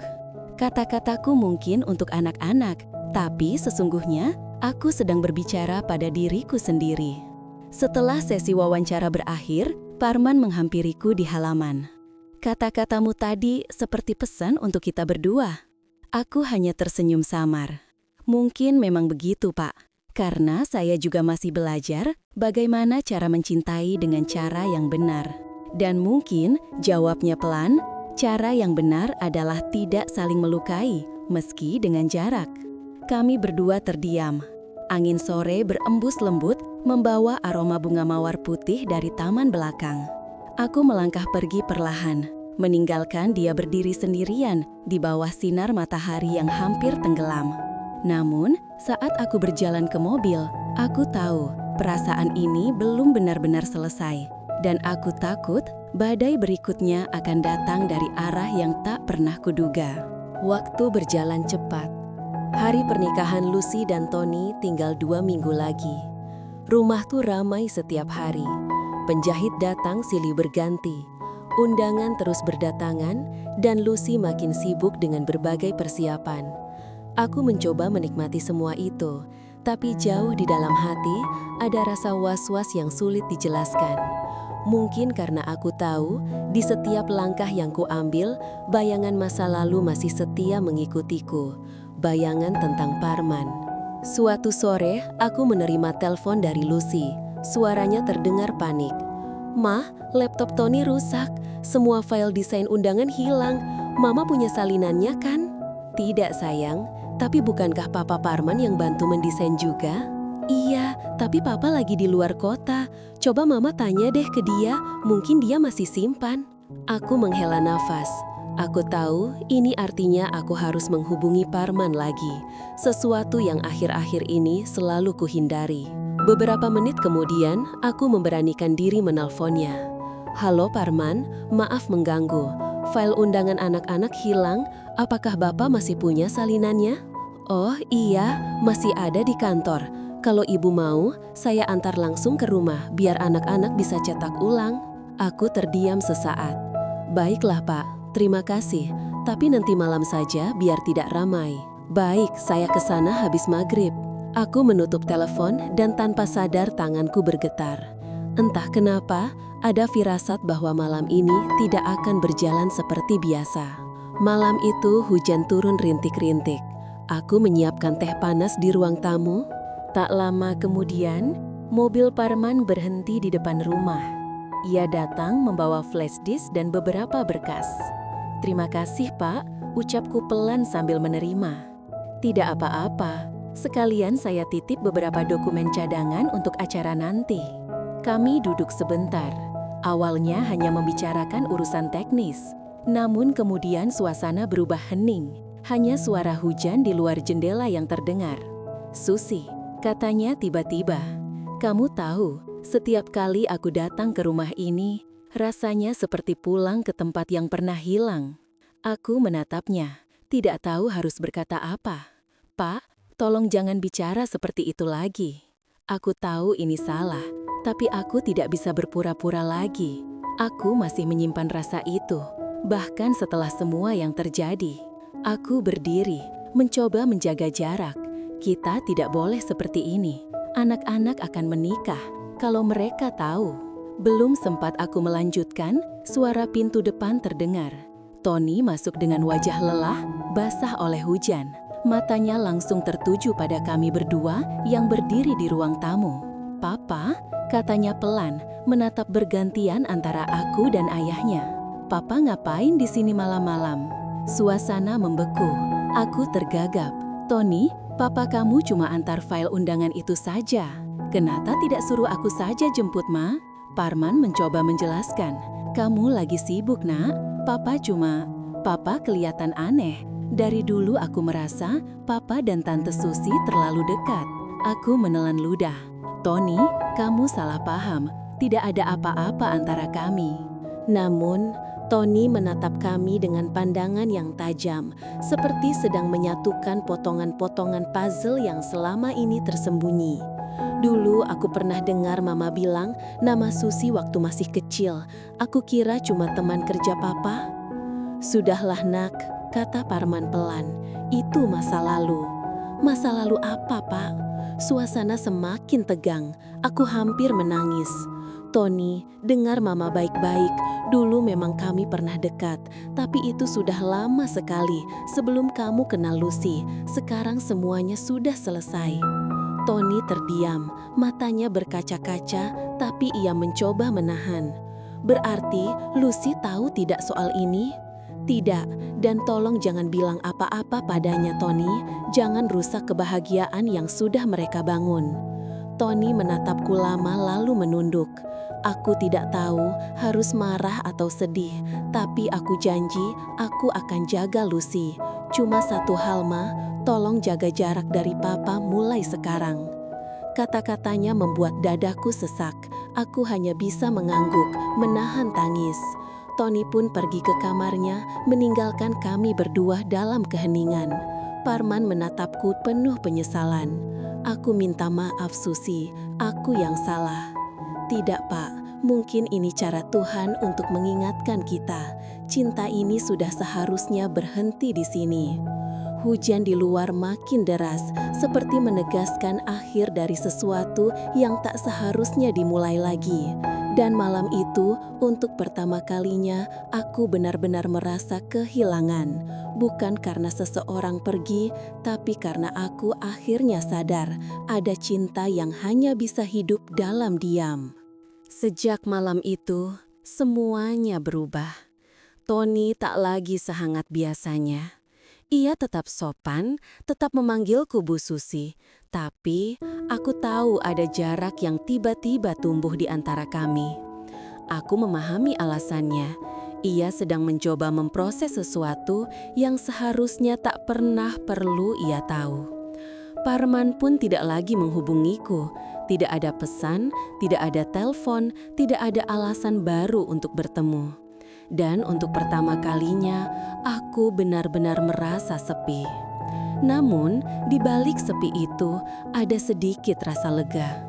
Kata-kataku mungkin untuk anak-anak, tapi sesungguhnya aku sedang berbicara pada diriku sendiri. Setelah sesi wawancara berakhir, Parman menghampiriku di halaman. Kata-katamu tadi seperti pesan untuk kita berdua. Aku hanya tersenyum samar. Mungkin memang begitu, Pak. Karena saya juga masih belajar bagaimana cara mencintai dengan cara yang benar. Dan mungkin jawabnya pelan, cara yang benar adalah tidak saling melukai, meski dengan jarak. Kami berdua terdiam. Angin sore berembus lembut, membawa aroma bunga mawar putih dari taman belakang. Aku melangkah pergi perlahan, meninggalkan dia berdiri sendirian di bawah sinar matahari yang hampir tenggelam. Namun, saat aku berjalan ke mobil, aku tahu perasaan ini belum benar-benar selesai. Dan aku takut badai berikutnya akan datang dari arah yang tak pernah kuduga. Waktu berjalan cepat. Hari pernikahan Lucy dan Tony tinggal 2 minggu lagi. Rumah tuh ramai setiap hari. Penjahit datang silih berganti. Undangan terus berdatangan dan Lucy makin sibuk dengan berbagai persiapan. Aku mencoba menikmati semua itu, tapi jauh di dalam hati ada rasa was-was yang sulit dijelaskan. Mungkin karena aku tahu, di setiap langkah yang kuambil, bayangan masa lalu masih setia mengikutiku. Bayangan tentang Parman. Suatu sore, aku menerima telepon dari Lucy. Suaranya terdengar panik. "Mah, laptop Tony rusak. Semua file desain undangan hilang. Mama punya salinannya kan?" "Tidak, sayang. Tapi bukankah Papa Parman yang bantu mendesain juga?" "Iya, tapi Papa lagi di luar kota. Coba Mama tanya deh ke dia, mungkin dia masih simpan." Aku menghela nafas. Aku tahu ini artinya aku harus menghubungi Parman lagi. Sesuatu yang akhir-akhir ini selalu kuhindari. Beberapa menit kemudian, aku memberanikan diri menelponnya. "Halo Parman, maaf mengganggu. File undangan anak-anak hilang. Apakah Bapak masih punya salinannya?" "Oh iya, masih ada di kantor. Kalau Ibu mau, saya antar langsung ke rumah biar anak-anak bisa cetak ulang." Aku terdiam sesaat. "Baiklah Pak, terima kasih. Tapi nanti malam saja biar tidak ramai." "Baik, saya ke sana habis maghrib." Aku menutup telepon dan tanpa sadar tanganku bergetar. Entah kenapa, ada firasat bahwa malam ini tidak akan berjalan seperti biasa. Malam itu hujan turun rintik-rintik. Aku menyiapkan teh panas di ruang tamu. Tak lama kemudian, mobil Parman berhenti di depan rumah. Ia datang membawa flash disk dan beberapa berkas. "Terima kasih, Pak," ucapku pelan sambil menerima. "Tidak apa-apa, sekalian saya titip beberapa dokumen cadangan untuk acara nanti." Kami duduk sebentar. Awalnya hanya membicarakan urusan teknis. Namun kemudian suasana berubah hening. Hanya suara hujan di luar jendela yang terdengar. "Susi," katanya tiba-tiba, "kamu tahu, setiap kali aku datang ke rumah ini, rasanya seperti pulang ke tempat yang pernah hilang." Aku menatapnya, tidak tahu harus berkata apa. "Pak, tolong jangan bicara seperti itu lagi. Aku tahu ini salah, tapi aku tidak bisa berpura-pura lagi. Aku masih menyimpan rasa itu. Bahkan setelah semua yang terjadi." Aku berdiri, mencoba menjaga jarak. Kita tidak boleh seperti ini. Anak-anak akan menikah kalau mereka tahu. Belum sempat aku melanjutkan, suara pintu depan terdengar. Tony masuk dengan wajah lelah, basah oleh hujan. Matanya langsung tertuju pada kami berdua yang berdiri di ruang tamu. "Papa," katanya pelan, menatap bergantian antara aku dan ayahnya. "Papa ngapain di sini malam-malam?" Suasana membeku. Aku tergagap. "Tony, Papa kamu cuma antar file undangan itu saja. Kenapa tidak suruh aku saja jemput, Ma?" Parman mencoba menjelaskan. "Kamu lagi sibuk, Nak. Papa kelihatan aneh. Dari dulu aku merasa Papa dan Tante Susi terlalu dekat." Aku menelan ludah. "Tony, kamu salah paham. Tidak ada apa-apa antara kami." Namun, Tony menatap kami dengan pandangan yang tajam, seperti sedang menyatukan potongan-potongan puzzle yang selama ini tersembunyi. Dulu aku pernah dengar mama bilang nama Susi waktu masih kecil. Aku kira cuma teman kerja papa. Sudahlah nak, kata Parman pelan. Itu masa lalu. Masa lalu apa, Pak? Suasana semakin tegang. Aku hampir menangis. Tony, dengar mama baik-baik. Dulu memang kami pernah dekat, tapi itu sudah lama sekali sebelum kamu kenal Lucy. Sekarang semuanya sudah selesai. Tony terdiam, matanya berkaca-kaca, tapi ia mencoba menahan. Berarti Lucy tahu tidak soal ini? Tidak, dan tolong jangan bilang apa-apa padanya, Tony. Jangan rusak kebahagiaan yang sudah mereka bangun. Tony menatapku lama lalu menunduk. Aku tidak tahu harus marah atau sedih, tapi aku janji aku akan jaga Lucy. Cuma satu hal, Ma, tolong jaga jarak dari Papa mulai sekarang. Kata-katanya membuat dadaku sesak. Aku hanya bisa mengangguk, menahan tangis. Tony pun pergi ke kamarnya, meninggalkan kami berdua dalam keheningan. Parman menatapku penuh penyesalan. Aku minta maaf, Susi. Aku yang salah. Tidak, Pak. Mungkin ini cara Tuhan untuk mengingatkan kita. Cinta ini sudah seharusnya berhenti di sini. Hujan di luar makin deras, seperti menegaskan akhir dari sesuatu yang tak seharusnya dimulai lagi. Dan malam itu, untuk pertama kalinya, aku benar-benar merasa kehilangan. Bukan karena seseorang pergi, tapi karena aku akhirnya sadar ada cinta yang hanya bisa hidup dalam diam. Sejak malam itu, semuanya berubah. Tony tak lagi sehangat biasanya. Ia tetap sopan, tetap memanggilku Bu Susi, tapi aku tahu ada jarak yang tiba-tiba tumbuh di antara kami. Aku memahami alasannya. Ia sedang mencoba memproses sesuatu yang seharusnya tak pernah perlu ia tahu. Parman pun tidak lagi menghubungiku. Tidak ada pesan, tidak ada telepon, tidak ada alasan baru untuk bertemu. Dan untuk pertama kalinya, aku benar-benar merasa sepi. Namun, di balik sepi itu, ada sedikit rasa lega.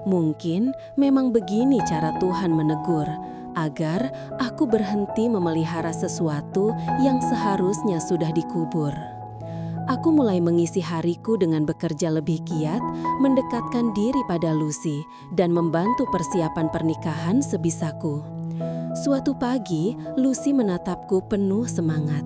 Mungkin memang begini cara Tuhan menegur, agar aku berhenti memelihara sesuatu yang seharusnya sudah dikubur. Aku mulai mengisi hariku dengan bekerja lebih giat, mendekatkan diri pada Lucy, dan membantu persiapan pernikahan sebisaku. Suatu pagi, Lucy menatapku penuh semangat.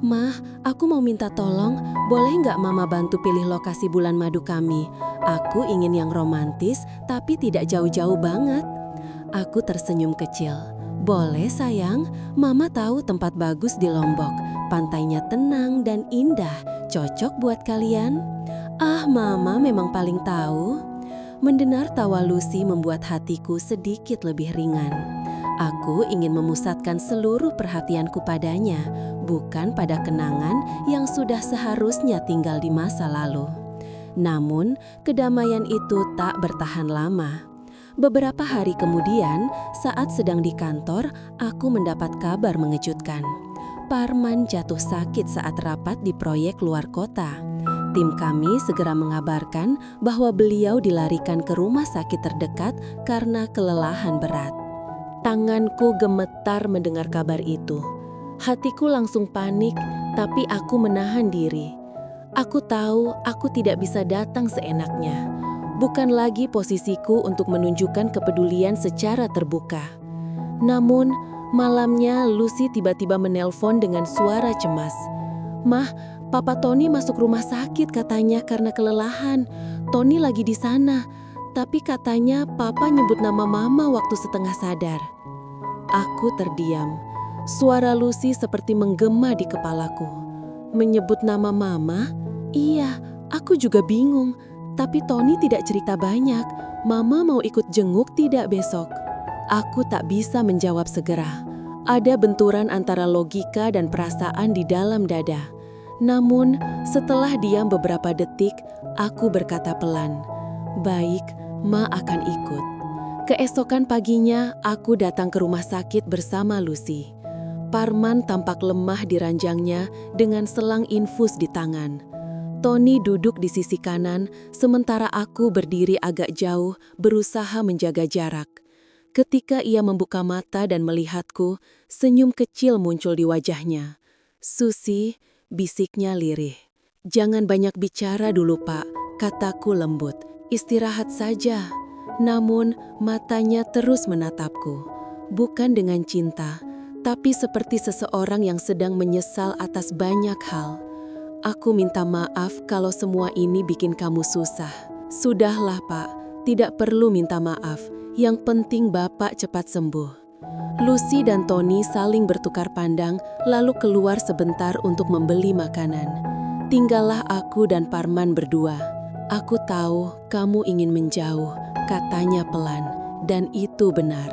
"Mah, aku mau minta tolong, boleh nggak Mama bantu pilih lokasi bulan madu kami? Aku ingin yang romantis, tapi tidak jauh-jauh banget." Aku tersenyum kecil. "Boleh sayang, Mama tahu tempat bagus di Lombok. Pantainya tenang dan indah, cocok buat kalian." "Ah, Mama memang paling tahu." Mendengar tawa Lucy membuat hatiku sedikit lebih ringan. Aku ingin memusatkan seluruh perhatianku padanya, bukan pada kenangan yang sudah seharusnya tinggal di masa lalu. Namun, kedamaian itu tak bertahan lama. Beberapa hari kemudian, saat sedang di kantor, aku mendapat kabar mengejutkan. Parman jatuh sakit saat rapat di proyek luar kota. Tim kami segera mengabarkan bahwa beliau dilarikan ke rumah sakit terdekat karena kelelahan berat. Tanganku gemetar mendengar kabar itu. Hatiku langsung panik, tapi aku menahan diri. Aku tahu aku tidak bisa datang seenaknya. Bukan lagi posisiku untuk menunjukkan kepedulian secara terbuka. Namun, malamnya Lucy tiba-tiba menelpon dengan suara cemas. "Mah, Papa Tony masuk rumah sakit katanya karena kelelahan. Tony lagi di sana, tapi katanya Papa nyebut nama Mama waktu setengah sadar." Aku terdiam. Suara Lucy seperti menggema di kepalaku. Menyebut nama Mama? Iya, aku juga bingung. Tapi Tony tidak cerita banyak. Mama mau ikut jenguk tidak besok? Aku tak bisa menjawab segera. Ada benturan antara logika dan perasaan di dalam dada. Namun, setelah diam beberapa detik, aku berkata pelan, "Baik, Ma akan ikut." Keesokan paginya, aku datang ke rumah sakit bersama Lucy. Parman tampak lemah di ranjangnya dengan selang infus di tangan. Tony duduk di sisi kanan, sementara aku berdiri agak jauh, berusaha menjaga jarak. Ketika ia membuka mata dan melihatku, senyum kecil muncul di wajahnya. "Susi," bisiknya lirih. "Jangan banyak bicara dulu, Pak," kataku lembut. "Istirahat saja." Namun, matanya terus menatapku. Bukan dengan cinta, tapi seperti seseorang yang sedang menyesal atas banyak hal. "Aku minta maaf kalau semua ini bikin kamu susah." "Sudahlah, Pak. Tidak perlu minta maaf. Yang penting Bapak cepat sembuh." Lucy dan Tony saling bertukar pandang, lalu keluar sebentar untuk membeli makanan. Tinggallah aku dan Parman berdua. "Aku tahu kamu ingin menjauh," katanya pelan, dan itu benar.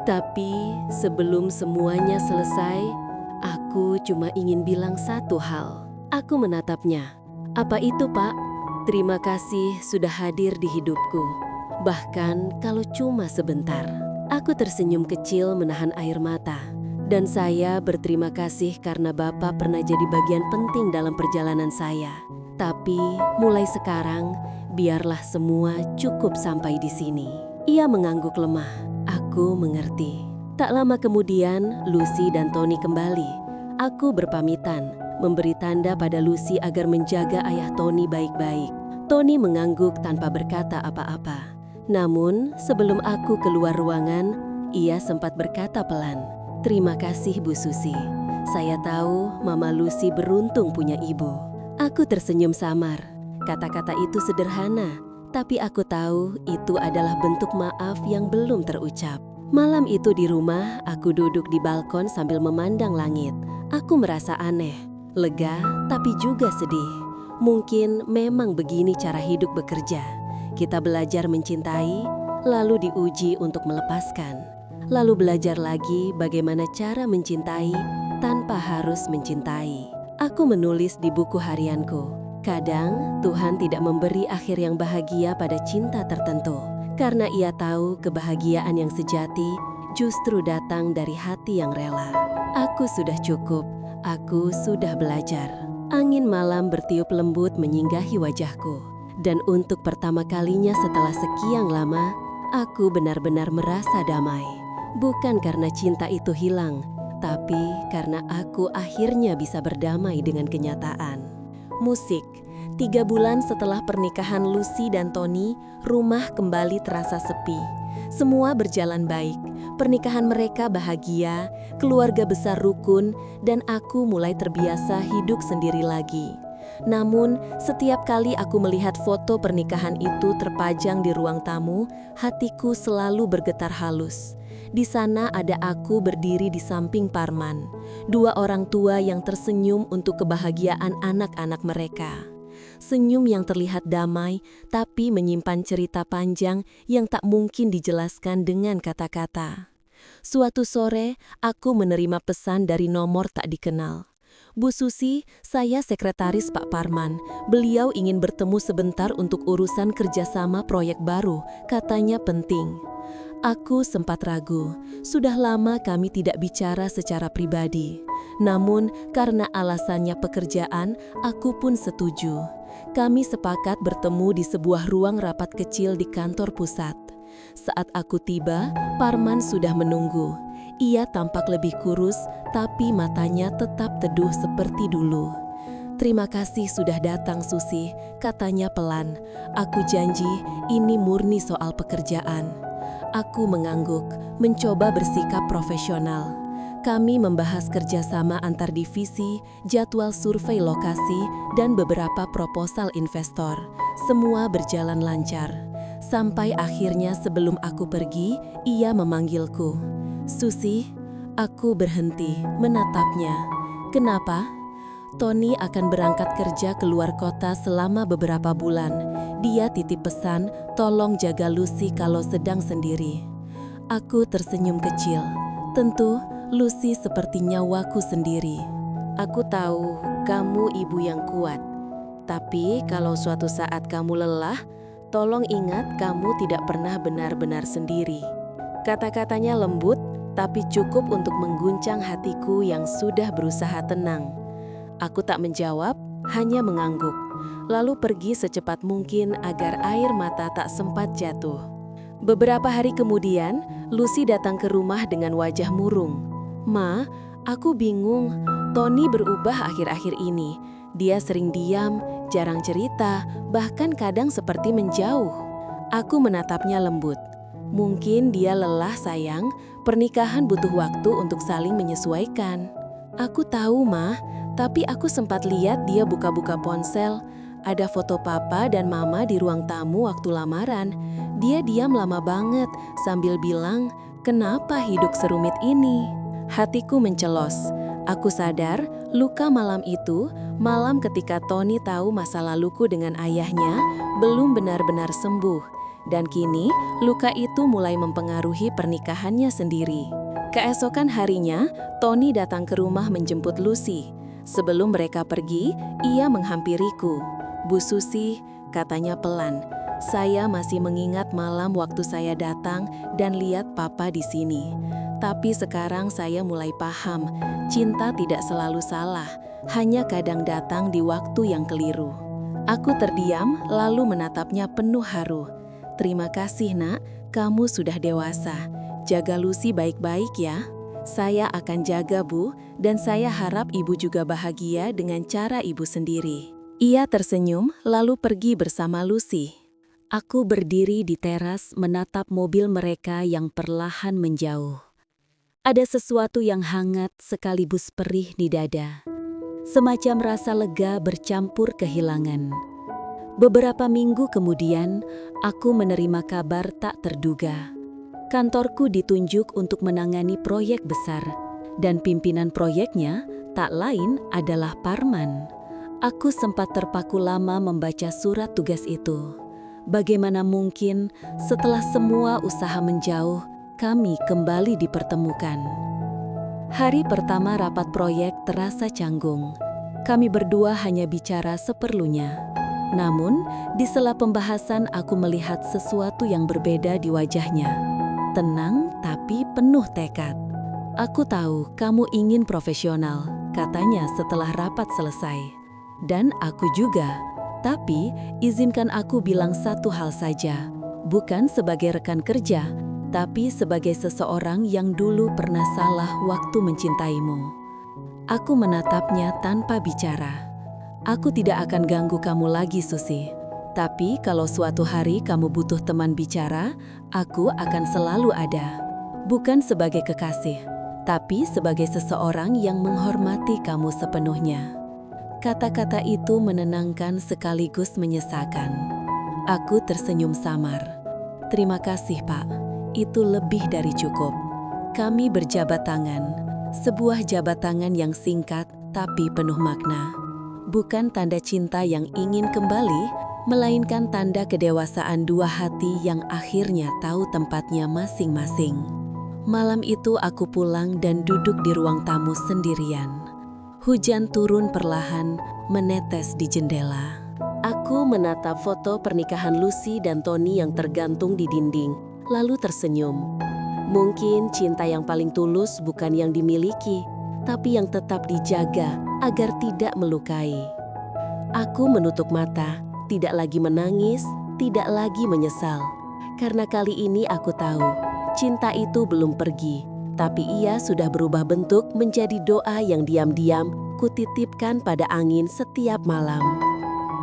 Tapi sebelum semuanya selesai, aku cuma ingin bilang satu hal. Aku menatapnya. "Apa itu, Pak?" "Terima kasih sudah hadir di hidupku. Bahkan kalau cuma sebentar." Aku tersenyum kecil menahan air mata. "Dan saya berterima kasih karena Bapak pernah jadi bagian penting dalam perjalanan saya. Tapi mulai sekarang, biarlah semua cukup sampai di sini." Ia mengangguk lemah. Aku mengerti. Tak lama kemudian, Lucy dan Tony kembali. Aku berpamitan, memberi tanda pada Lucy agar menjaga ayah Tony baik-baik. Tony mengangguk tanpa berkata apa-apa. Namun, sebelum aku keluar ruangan, ia sempat berkata pelan, "Terima kasih, Bu Susi. Saya tahu Mama Lucy beruntung punya ibu." Aku tersenyum samar. Kata-kata itu sederhana, tapi aku tahu itu adalah bentuk maaf yang belum terucap. Malam itu di rumah, aku duduk di balkon sambil memandang langit. Aku merasa aneh, lega, tapi juga sedih. Mungkin memang begini cara hidup bekerja. Kita belajar mencintai, lalu diuji untuk melepaskan. Lalu belajar lagi bagaimana cara mencintai tanpa harus mencintai. Aku menulis di buku harianku. Kadang Tuhan tidak memberi akhir yang bahagia pada cinta tertentu. Karena ia tahu kebahagiaan yang sejati justru datang dari hati yang rela. Aku sudah cukup, aku sudah belajar. Angin malam bertiup lembut menyinggahi wajahku. Dan untuk pertama kalinya setelah sekian lama, aku benar-benar merasa damai. Bukan karena cinta itu hilang, tapi karena aku akhirnya bisa berdamai dengan kenyataan. Musik. 3 bulan setelah pernikahan Lucy dan Tony, rumah kembali terasa sepi. Semua berjalan baik. Pernikahan mereka bahagia, keluarga besar rukun, dan aku mulai terbiasa hidup sendiri lagi. Namun, setiap kali aku melihat foto pernikahan itu terpajang di ruang tamu, hatiku selalu bergetar halus. Di sana ada aku berdiri di samping Parman, 2 orang tua yang tersenyum untuk kebahagiaan anak-anak mereka. Senyum yang terlihat damai, tapi menyimpan cerita panjang yang tak mungkin dijelaskan dengan kata-kata. Suatu sore, aku menerima pesan dari nomor tak dikenal. "Bu Susi, saya sekretaris Pak Parman. Beliau ingin bertemu sebentar untuk urusan kerjasama proyek baru, katanya penting." Aku sempat ragu. Sudah lama kami tidak bicara secara pribadi. Namun, karena alasannya pekerjaan, aku pun setuju. Kami sepakat bertemu di sebuah ruang rapat kecil di kantor pusat. Saat aku tiba, Parman sudah menunggu. Ia tampak lebih kurus, tapi matanya tetap teduh seperti dulu. "Terima kasih sudah datang, Susi," katanya pelan. "Aku janji ini murni soal pekerjaan." Aku mengangguk, mencoba bersikap profesional. Kami membahas kerjasama antar divisi, jadwal survei lokasi, dan beberapa proposal investor. Semua berjalan lancar. Sampai akhirnya sebelum aku pergi, ia memanggilku. "Susi." Aku berhenti, menatapnya. "Kenapa?" "Tony akan berangkat kerja ke luar kota selama beberapa bulan. Dia titip pesan, tolong jaga Lucy kalau sedang sendiri." Aku tersenyum kecil. Tentu, Lucy seperti nyawaku sendiri. "Aku tahu kamu ibu yang kuat. Tapi kalau suatu saat kamu lelah, tolong ingat kamu tidak pernah benar-benar sendiri." Kata-katanya lembut, tapi cukup untuk mengguncang hatiku yang sudah berusaha tenang. Aku tak menjawab, hanya mengangguk, lalu pergi secepat mungkin agar air mata tak sempat jatuh. Beberapa hari kemudian, Lucy datang ke rumah dengan wajah murung. "Ma, aku bingung. Tony berubah akhir-akhir ini. Dia sering diam, jarang cerita, bahkan kadang seperti menjauh." Aku menatapnya lembut. "Mungkin dia lelah, sayang. Pernikahan butuh waktu untuk saling menyesuaikan." "Aku tahu, Ma, tapi aku sempat lihat dia buka-buka ponsel. Ada foto papa dan mama di ruang tamu waktu lamaran. Dia diam lama banget sambil bilang, 'Kenapa hidup serumit ini?'" Hatiku mencelos. Aku sadar luka malam itu, malam ketika Tony tahu masa laluku dengan ayahnya, belum benar-benar sembuh. Dan kini, luka itu mulai mempengaruhi pernikahannya sendiri. Keesokan harinya, Tony datang ke rumah menjemput Lucy. Sebelum mereka pergi, ia menghampiriku. "Bu Susi," katanya pelan, "saya masih mengingat malam waktu saya datang dan lihat papa di sini. Tapi sekarang saya mulai paham, cinta tidak selalu salah, hanya kadang datang di waktu yang keliru." Aku terdiam, lalu menatapnya penuh haru. "Terima kasih, Nak, kamu sudah dewasa. Jaga Lucy baik-baik ya." "Saya akan jaga, Bu, dan saya harap Ibu juga bahagia dengan cara Ibu sendiri." Ia tersenyum, lalu pergi bersama Lucy. Aku berdiri di teras menatap mobil mereka yang perlahan menjauh. Ada sesuatu yang hangat sekaligus perih di dada. Semacam rasa lega bercampur kehilangan. Beberapa minggu kemudian, aku menerima kabar tak terduga. Kantorku ditunjuk untuk menangani proyek besar, dan pimpinan proyeknya tak lain adalah Parman. Aku sempat terpaku lama membaca surat tugas itu. Bagaimana mungkin setelah semua usaha menjauh, kami kembali dipertemukan. Hari pertama rapat proyek terasa canggung. Kami berdua hanya bicara seperlunya. Namun, di sela pembahasan aku melihat sesuatu yang berbeda di wajahnya. Tenang tapi penuh tekad. "Aku tahu kamu ingin profesional," katanya setelah rapat selesai. "Dan aku juga. Tapi, izinkan aku bilang satu hal saja. Bukan sebagai rekan kerja, tapi sebagai seseorang yang dulu pernah salah waktu mencintaimu." Aku menatapnya tanpa bicara. "Aku tidak akan ganggu kamu lagi, Susi. Tapi kalau suatu hari kamu butuh teman bicara, aku akan selalu ada. Bukan sebagai kekasih, tapi sebagai seseorang yang menghormati kamu sepenuhnya." Kata-kata itu menenangkan sekaligus menyesakan. Aku tersenyum samar. "Terima kasih, Pak. Itu lebih dari cukup." Kami berjabat tangan. Sebuah jabat tangan yang singkat tapi penuh makna. Bukan tanda cinta yang ingin kembali, melainkan tanda kedewasaan dua hati yang akhirnya tahu tempatnya masing-masing. Malam itu aku pulang dan duduk di ruang tamu sendirian. Hujan turun perlahan, menetes di jendela. Aku menatap foto pernikahan Lucy dan Tony yang tergantung di dinding, lalu tersenyum. Mungkin cinta yang paling tulus bukan yang dimiliki, tapi yang tetap dijaga agar tidak melukai. Aku menutup mata, tidak lagi menangis, tidak lagi menyesal. Karena kali ini aku tahu, cinta itu belum pergi, tapi ia sudah berubah bentuk menjadi doa yang diam-diam kutitipkan pada angin setiap malam.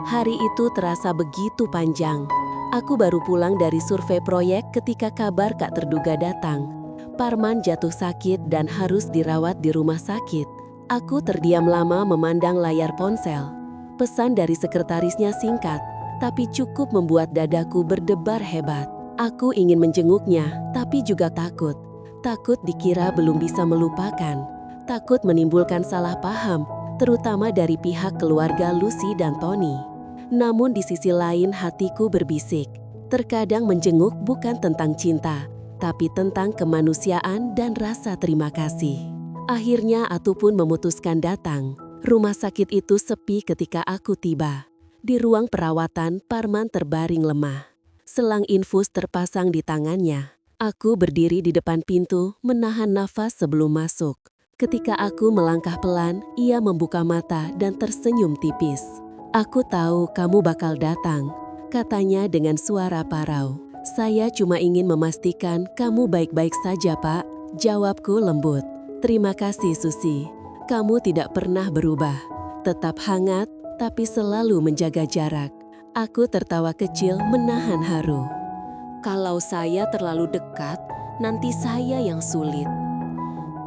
Hari itu terasa begitu panjang. Aku baru pulang dari survei proyek ketika kabar tak terduga datang. Parman jatuh sakit dan harus dirawat di rumah sakit. Aku terdiam lama memandang layar ponsel. Pesan dari sekretarisnya singkat, tapi cukup membuat dadaku berdebar hebat. Aku ingin menjenguknya, tapi juga takut. Takut dikira belum bisa melupakan. Takut menimbulkan salah paham, terutama dari pihak keluarga Lucy dan Tony. Namun di sisi lain hatiku berbisik. Terkadang menjenguk bukan tentang cinta, tapi tentang kemanusiaan dan rasa terima kasih. Akhirnya Atu pun memutuskan datang. Rumah sakit itu sepi ketika aku tiba. Di ruang perawatan, Parman terbaring lemah. Selang infus terpasang di tangannya. Aku berdiri di depan pintu, menahan nafas sebelum masuk. Ketika aku melangkah pelan, ia membuka mata dan tersenyum tipis. "Aku tahu kamu bakal datang," katanya dengan suara parau. "Saya cuma ingin memastikan kamu baik-baik saja, Pak," jawabku lembut. "Terima kasih, Susi. Kamu tidak pernah berubah. Tetap hangat, tapi selalu menjaga jarak." Aku tertawa kecil menahan haru. Kalau saya terlalu dekat, nanti saya yang sulit.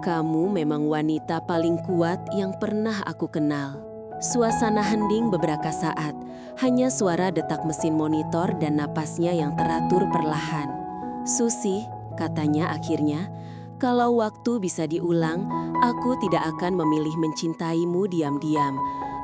Kamu memang wanita paling kuat yang pernah aku kenal. Suasana hening beberapa saat, hanya suara detak mesin monitor dan napasnya yang teratur perlahan. "Susi," katanya akhirnya, "kalau waktu bisa diulang, aku tidak akan memilih mencintaimu diam-diam.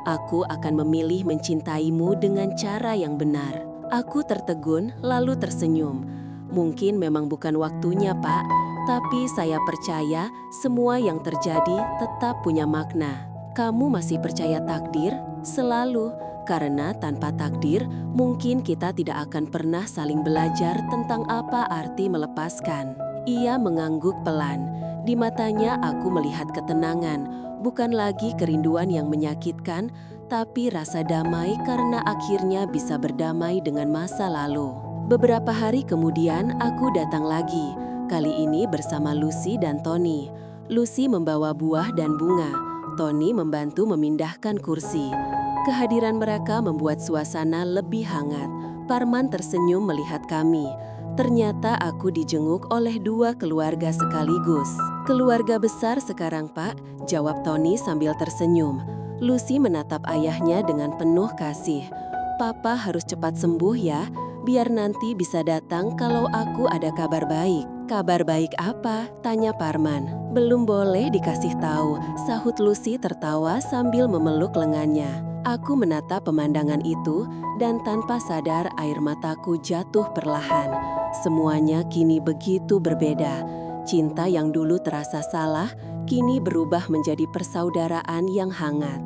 Aku akan memilih mencintaimu dengan cara yang benar." Aku tertegun lalu tersenyum. "Mungkin memang bukan waktunya, Pak, tapi saya percaya semua yang terjadi tetap punya makna." "Kamu masih percaya takdir?" "Selalu, karena tanpa takdir mungkin kita tidak akan pernah saling belajar tentang apa arti melepaskan." Ia mengangguk pelan. Di matanya aku melihat ketenangan, bukan lagi kerinduan yang menyakitkan, tapi rasa damai karena akhirnya bisa berdamai dengan masa lalu. Beberapa hari kemudian aku datang lagi, kali ini bersama Lucy dan Tony. Lucy membawa buah dan bunga, Tony membantu memindahkan kursi. Kehadiran mereka membuat suasana lebih hangat. Parman tersenyum melihat kami. Ternyata aku dijenguk oleh dua keluarga sekaligus. "Keluarga besar sekarang, Pak," jawab Tony sambil tersenyum. Lucy menatap ayahnya dengan penuh kasih. "Papa harus cepat sembuh ya, biar nanti bisa datang kalau aku ada kabar baik." "Kabar baik apa?" tanya Parman. "Belum boleh dikasih tahu," sahut Lucy tertawa sambil memeluk lengannya. Aku menatap pemandangan itu dan tanpa sadar air mataku jatuh perlahan. Semuanya kini begitu berbeda. Cinta yang dulu terasa salah, kini berubah menjadi persaudaraan yang hangat.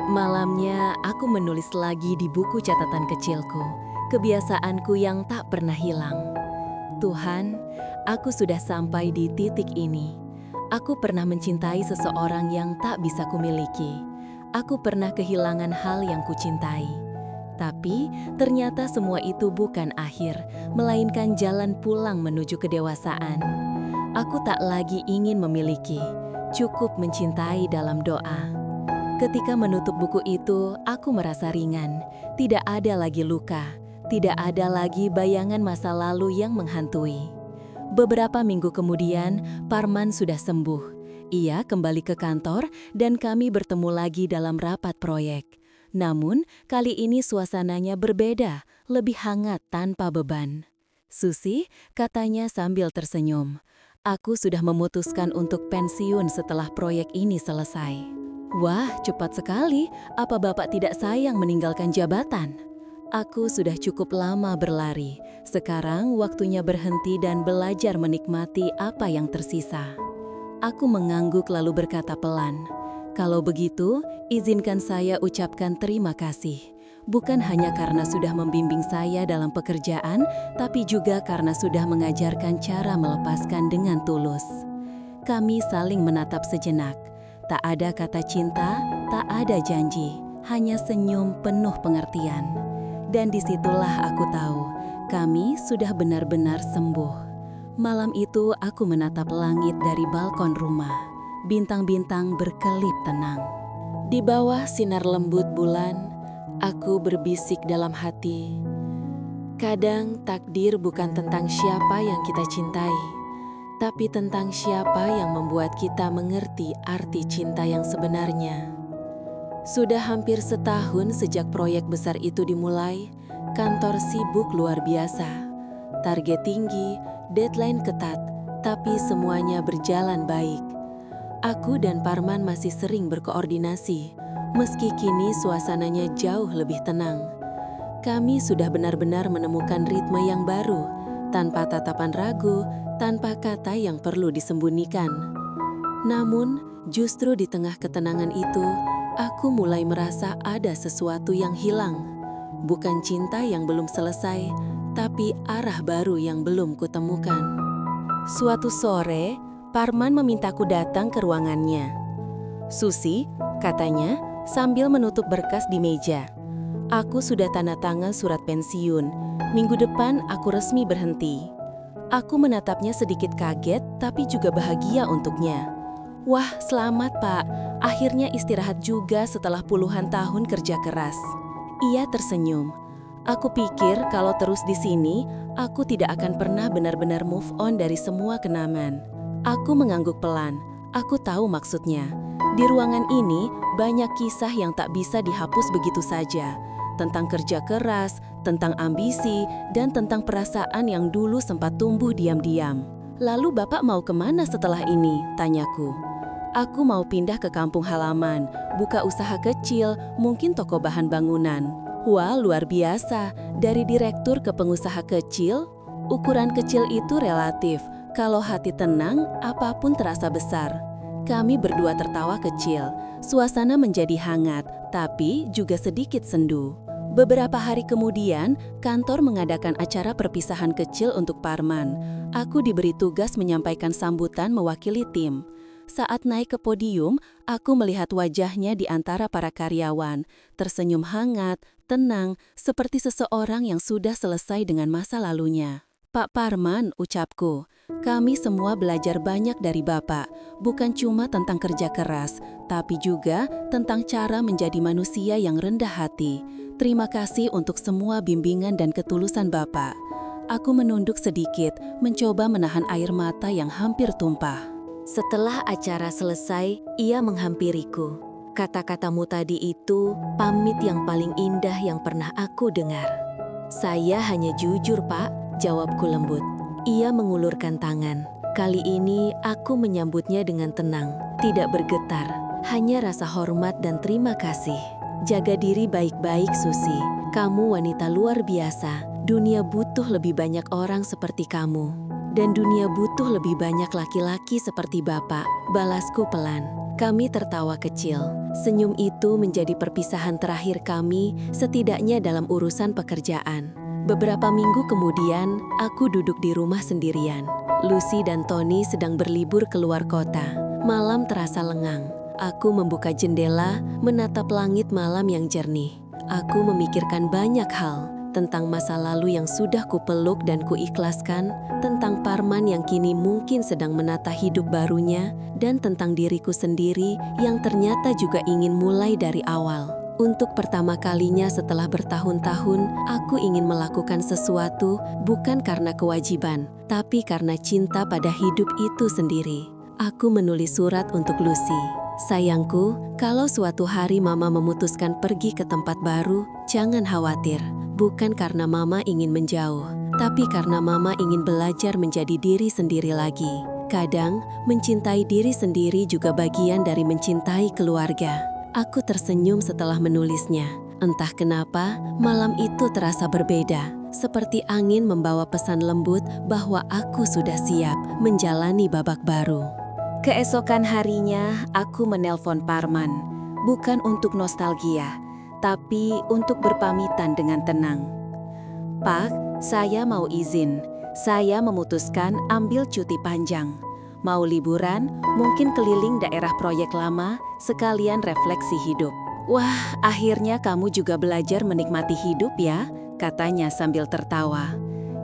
Malamnya, aku menulis lagi di buku catatan kecilku, kebiasaanku yang tak pernah hilang. "Tuhan, aku sudah sampai di titik ini. Aku pernah mencintai seseorang yang tak bisa kumiliki. Aku pernah kehilangan hal yang kucintai. Tapi ternyata semua itu bukan akhir, melainkan jalan pulang menuju kedewasaan. Aku tak lagi ingin memiliki, cukup mencintai dalam doa." Ketika menutup buku itu, aku merasa ringan. Tidak ada lagi luka, tidak ada lagi bayangan masa lalu yang menghantui. Beberapa minggu kemudian, Parman sudah sembuh. Ia kembali ke kantor dan kami bertemu lagi dalam rapat proyek. Namun, kali ini suasananya berbeda, lebih hangat tanpa beban. "Susi," katanya sambil tersenyum, "aku sudah memutuskan untuk pensiun setelah proyek ini selesai." "Wah, cepat sekali. Apa Bapak tidak sayang meninggalkan jabatan?" "Aku sudah cukup lama berlari. Sekarang waktunya berhenti dan belajar menikmati apa yang tersisa." Aku mengangguk lalu berkata pelan, "Kalau begitu, izinkan saya ucapkan terima kasih. Bukan hanya karena sudah membimbing saya dalam pekerjaan, tapi juga karena sudah mengajarkan cara melepaskan dengan tulus." Kami saling menatap sejenak. Tak ada kata cinta, tak ada janji, hanya senyum penuh pengertian. Dan disitulah aku tahu, kami sudah benar-benar sembuh. Malam itu aku menatap langit dari balkon rumah. Bintang-bintang berkelip tenang. Di bawah sinar lembut bulan, aku berbisik dalam hati. Kadang takdir bukan tentang siapa yang kita cintai, tapi tentang siapa yang membuat kita mengerti arti cinta yang sebenarnya. Sudah hampir setahun sejak proyek besar itu dimulai, kantor sibuk luar biasa. Target tinggi, deadline ketat, tapi semuanya berjalan baik. Aku dan Parman masih sering berkoordinasi, meski kini suasananya jauh lebih tenang. Kami sudah benar-benar menemukan ritme yang baru, tanpa tatapan ragu, tanpa kata yang perlu disembunyikan. Namun, justru di tengah ketenangan itu, aku mulai merasa ada sesuatu yang hilang. Bukan cinta yang belum selesai, tapi arah baru yang belum kutemukan. Suatu sore, Parman memintaku datang ke ruangannya. "Susi," katanya sambil menutup berkas di meja. "Aku sudah tanda tangan surat pensiun. Minggu depan aku resmi berhenti." Aku menatapnya sedikit kaget tapi juga bahagia untuknya. "Wah, selamat Pak. Akhirnya istirahat juga setelah puluhan tahun kerja keras." Ia tersenyum. "Aku pikir kalau terus di sini, aku tidak akan pernah benar-benar move on dari semua kenangan." Aku mengangguk pelan. Aku tahu maksudnya. Di ruangan ini, banyak kisah yang tak bisa dihapus begitu saja. Tentang kerja keras, tentang ambisi, dan tentang perasaan yang dulu sempat tumbuh diam-diam. "Lalu Bapak mau kemana setelah ini?" tanyaku. "Aku mau pindah ke kampung halaman, buka usaha kecil, mungkin toko bahan bangunan." Wah, luar biasa. Dari direktur ke pengusaha kecil, ukuran kecil itu relatif. Kalau hati tenang, apapun terasa besar. Kami berdua tertawa kecil. Suasana menjadi hangat, tapi juga sedikit sendu. Beberapa hari kemudian, kantor mengadakan acara perpisahan kecil untuk Parman. Aku diberi tugas menyampaikan sambutan mewakili tim. Saat naik ke podium, aku melihat wajahnya di antara para karyawan, tersenyum hangat, tenang, seperti seseorang yang sudah selesai dengan masa lalunya. "Pak Parman," ucapku, "kami semua belajar banyak dari Bapak, bukan cuma tentang kerja keras, tapi juga tentang cara menjadi manusia yang rendah hati. Terima kasih untuk semua bimbingan dan ketulusan Bapak." Aku menunduk sedikit, mencoba menahan air mata yang hampir tumpah. Setelah acara selesai, ia menghampiriku. "Kata-katamu tadi itu pamit yang paling indah yang pernah aku dengar." "Saya hanya jujur, Pak," jawabku lembut. Ia mengulurkan tangan. Kali ini aku menyambutnya dengan tenang, tidak bergetar, hanya rasa hormat dan terima kasih. "Jaga diri baik-baik, Susi. Kamu wanita luar biasa. Dunia butuh lebih banyak orang seperti kamu. Dan dunia butuh lebih banyak laki-laki seperti Bapak," balasku pelan. Kami tertawa kecil. Senyum itu menjadi perpisahan terakhir kami, setidaknya dalam urusan pekerjaan. Beberapa minggu kemudian, aku duduk di rumah sendirian. Lucy dan Tony sedang berlibur keluar kota. Malam terasa lengang. Aku membuka jendela, menatap langit malam yang jernih. Aku memikirkan banyak hal. Tentang masa lalu yang sudah kupeluk dan kuikhlaskan, tentang Parman yang kini mungkin sedang menata hidup barunya, dan tentang diriku sendiri yang ternyata juga ingin mulai dari awal. Untuk pertama kalinya setelah bertahun-tahun, aku ingin melakukan sesuatu bukan karena kewajiban, tapi karena cinta pada hidup itu sendiri. Aku menulis surat untuk Lucy. "Sayangku, kalau suatu hari Mama memutuskan pergi ke tempat baru, jangan khawatir. Bukan karena Mama ingin menjauh, tapi karena Mama ingin belajar menjadi diri sendiri lagi. Kadang, mencintai diri sendiri juga bagian dari mencintai keluarga." Aku tersenyum setelah menulisnya. Entah kenapa, malam itu terasa berbeda. Seperti angin membawa pesan lembut bahwa aku sudah siap menjalani babak baru. Keesokan harinya, aku menelpon Parman. Bukan untuk nostalgia, tapi untuk berpamitan dengan tenang. "Pak, saya mau izin. Saya memutuskan ambil cuti panjang. Mau liburan, mungkin keliling daerah proyek lama, sekalian refleksi hidup." "Wah, akhirnya kamu juga belajar menikmati hidup ya?" katanya sambil tertawa.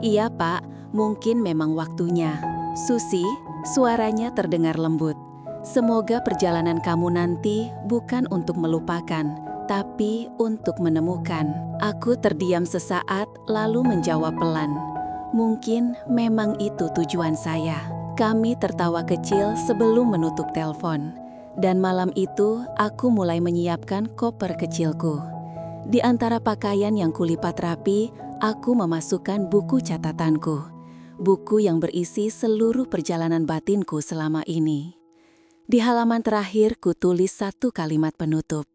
"Iya Pak, mungkin memang waktunya." "Susi," suaranya terdengar lembut. "Semoga perjalanan kamu nanti bukan untuk melupakan, tapi untuk menemukan." Aku terdiam sesaat, lalu menjawab pelan. "Mungkin memang itu tujuan saya." Kami tertawa kecil sebelum menutup telepon. Dan malam itu, aku mulai menyiapkan koper kecilku. Di antara pakaian yang kulipat rapi, aku memasukkan buku catatanku. Buku yang berisi seluruh perjalanan batinku selama ini. Di halaman terakhir, kutulis satu kalimat penutup.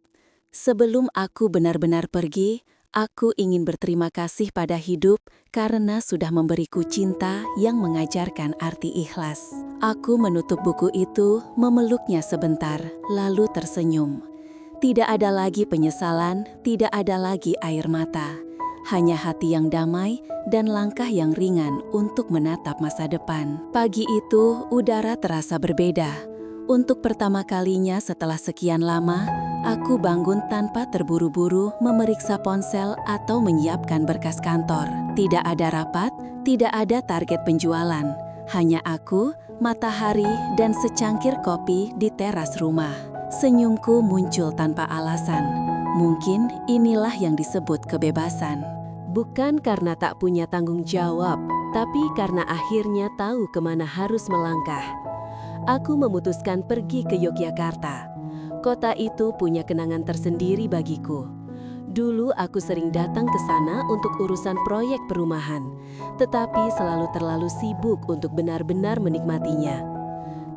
"Sebelum aku benar-benar pergi, aku ingin berterima kasih pada hidup karena sudah memberiku cinta yang mengajarkan arti ikhlas." Aku menutup buku itu, memeluknya sebentar, lalu tersenyum. Tidak ada lagi penyesalan, tidak ada lagi air mata. hanya hati yang damai dan langkah yang ringan untuk menatap masa depan. Pagi itu, udara terasa berbeda. Untuk pertama kalinya setelah sekian lama, aku bangun tanpa terburu-buru memeriksa ponsel atau menyiapkan berkas kantor. Tidak ada rapat, tidak ada target penjualan. Hanya aku, matahari, dan secangkir kopi di teras rumah. Senyumku muncul tanpa alasan. Mungkin inilah yang disebut kebebasan. Bukan karena tak punya tanggung jawab, tapi karena akhirnya tahu kemana harus melangkah. Aku memutuskan pergi ke Yogyakarta. Kota itu punya kenangan tersendiri bagiku. Dulu aku sering datang ke sana untuk urusan proyek perumahan, tetapi selalu terlalu sibuk untuk benar-benar menikmatinya.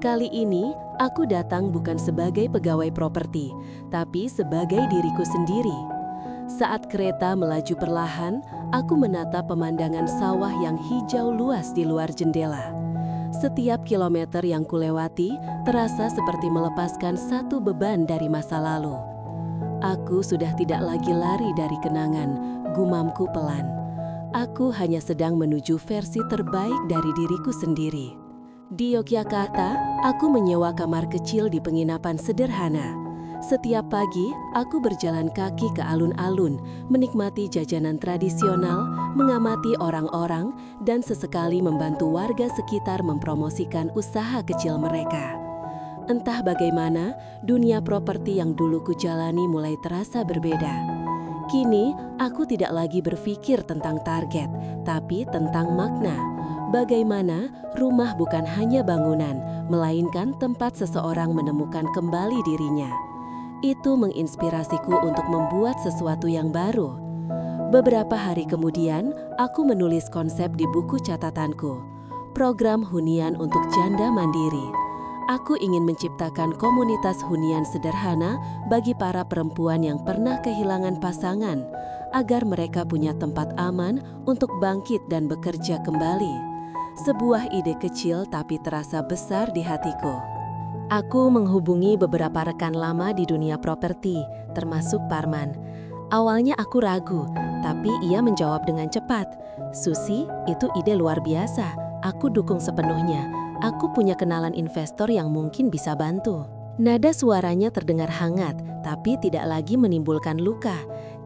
Kali ini, aku datang bukan sebagai pegawai properti, tapi sebagai diriku sendiri. Saat kereta melaju perlahan, aku menatap pemandangan sawah yang hijau luas di luar jendela. Setiap kilometer yang kulewati terasa seperti melepaskan satu beban dari masa lalu. Aku sudah tidak lagi lari dari kenangan, gumamku pelan. Aku hanya sedang menuju versi terbaik dari diriku sendiri. Di Yogyakarta, aku menyewa kamar kecil di penginapan sederhana. Setiap pagi, aku berjalan kaki ke alun-alun, menikmati jajanan tradisional, mengamati orang-orang, dan sesekali membantu warga sekitar mempromosikan usaha kecil mereka. Entah bagaimana, dunia properti yang dulu kujalani mulai terasa berbeda. Kini, aku tidak lagi berpikir tentang target, tapi tentang makna. Bagaimana rumah bukan hanya bangunan, melainkan tempat seseorang menemukan kembali dirinya. Itu menginspirasiku untuk membuat sesuatu yang baru. Beberapa hari kemudian, aku menulis konsep di buku catatanku. Program hunian untuk janda mandiri. Aku ingin menciptakan komunitas hunian sederhana bagi para perempuan yang pernah kehilangan pasangan, agar mereka punya tempat aman untuk bangkit dan bekerja kembali. Sebuah ide kecil tapi terasa besar di hatiku. Aku menghubungi beberapa rekan lama di dunia properti, termasuk Parman. Awalnya aku ragu, tapi ia menjawab dengan cepat. "Susi, itu ide luar biasa. Aku dukung sepenuhnya. Aku punya kenalan investor yang mungkin bisa bantu." Nada suaranya terdengar hangat, tapi tidak lagi menimbulkan luka.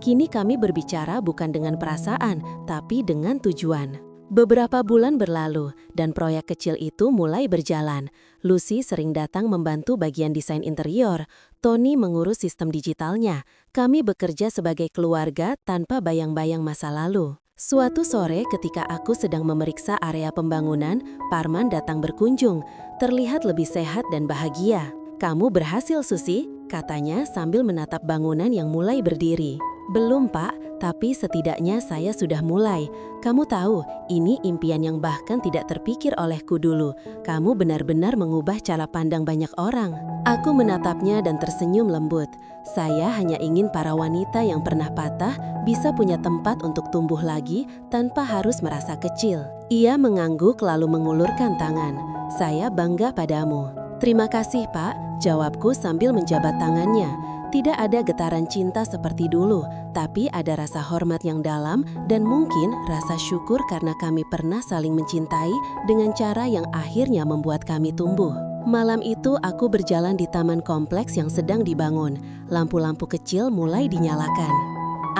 Kini kami berbicara bukan dengan perasaan, tapi dengan tujuan. Beberapa bulan berlalu, dan proyek kecil itu mulai berjalan. Lucy sering datang membantu bagian desain interior, Tony mengurus sistem digitalnya. Kami bekerja sebagai keluarga tanpa bayang-bayang masa lalu. Suatu sore ketika aku sedang memeriksa area pembangunan, Parman datang berkunjung. Terlihat lebih sehat dan bahagia. "Kamu berhasil, Susi," katanya sambil menatap bangunan yang mulai berdiri. "Belum, Pak, tapi setidaknya saya sudah mulai. Kamu tahu, ini impian yang bahkan tidak terpikir olehku dulu. Kamu benar-benar mengubah cara pandang banyak orang." Aku menatapnya dan tersenyum lembut. Saya hanya ingin para wanita yang pernah patah bisa punya tempat untuk tumbuh lagi tanpa harus merasa kecil. Ia mengangguk lalu mengulurkan tangan. "Saya bangga padamu." "Terima kasih, Pak," jawabku sambil menjabat tangannya. Tidak ada getaran cinta seperti dulu, tapi ada rasa hormat yang dalam dan mungkin rasa syukur karena kami pernah saling mencintai dengan cara yang akhirnya membuat kami tumbuh. Malam itu aku berjalan di taman kompleks yang sedang dibangun. Lampu-lampu kecil mulai dinyalakan.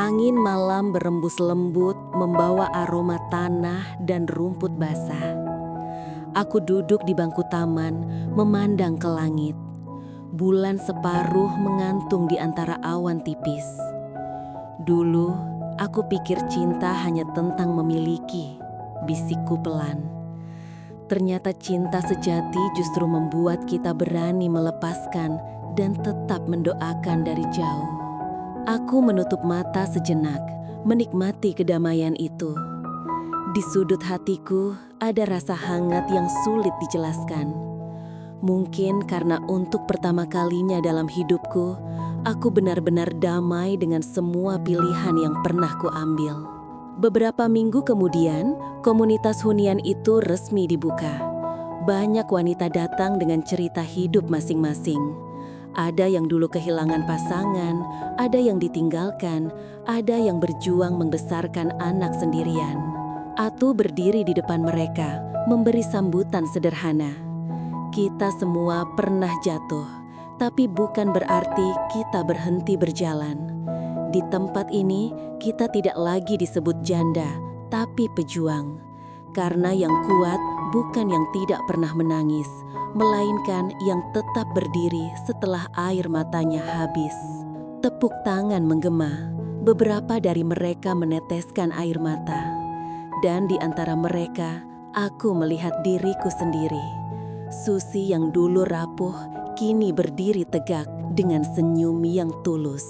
Angin malam berembus lembut, membawa aroma tanah dan rumput basah. Aku duduk di bangku taman, memandang ke langit. Bulan separuh mengantung di antara awan tipis. Dulu, aku pikir cinta hanya tentang memiliki, bisikku pelan. Ternyata cinta sejati justru membuat kita berani melepaskan dan tetap mendoakan dari jauh. Aku menutup mata sejenak, menikmati kedamaian itu. Di sudut hatiku ada rasa hangat yang sulit dijelaskan. Mungkin karena untuk pertama kalinya dalam hidupku, aku benar-benar damai dengan semua pilihan yang pernah kuambil. Beberapa minggu kemudian, komunitas hunian itu resmi dibuka. Banyak wanita datang dengan cerita hidup masing-masing. Ada yang dulu kehilangan pasangan, ada yang ditinggalkan, ada yang berjuang membesarkan anak sendirian. Atu berdiri di depan mereka, memberi sambutan sederhana. Kita semua pernah jatuh, tapi bukan berarti kita berhenti berjalan. Di tempat ini, kita tidak lagi disebut janda, tapi pejuang. Karena yang kuat bukan yang tidak pernah menangis, melainkan yang tetap berdiri setelah air matanya habis. Tepuk tangan menggema, beberapa dari mereka meneteskan air mata. Dan di antara mereka, aku melihat diriku sendiri. Susi yang dulu rapuh, kini berdiri tegak dengan senyum yang tulus.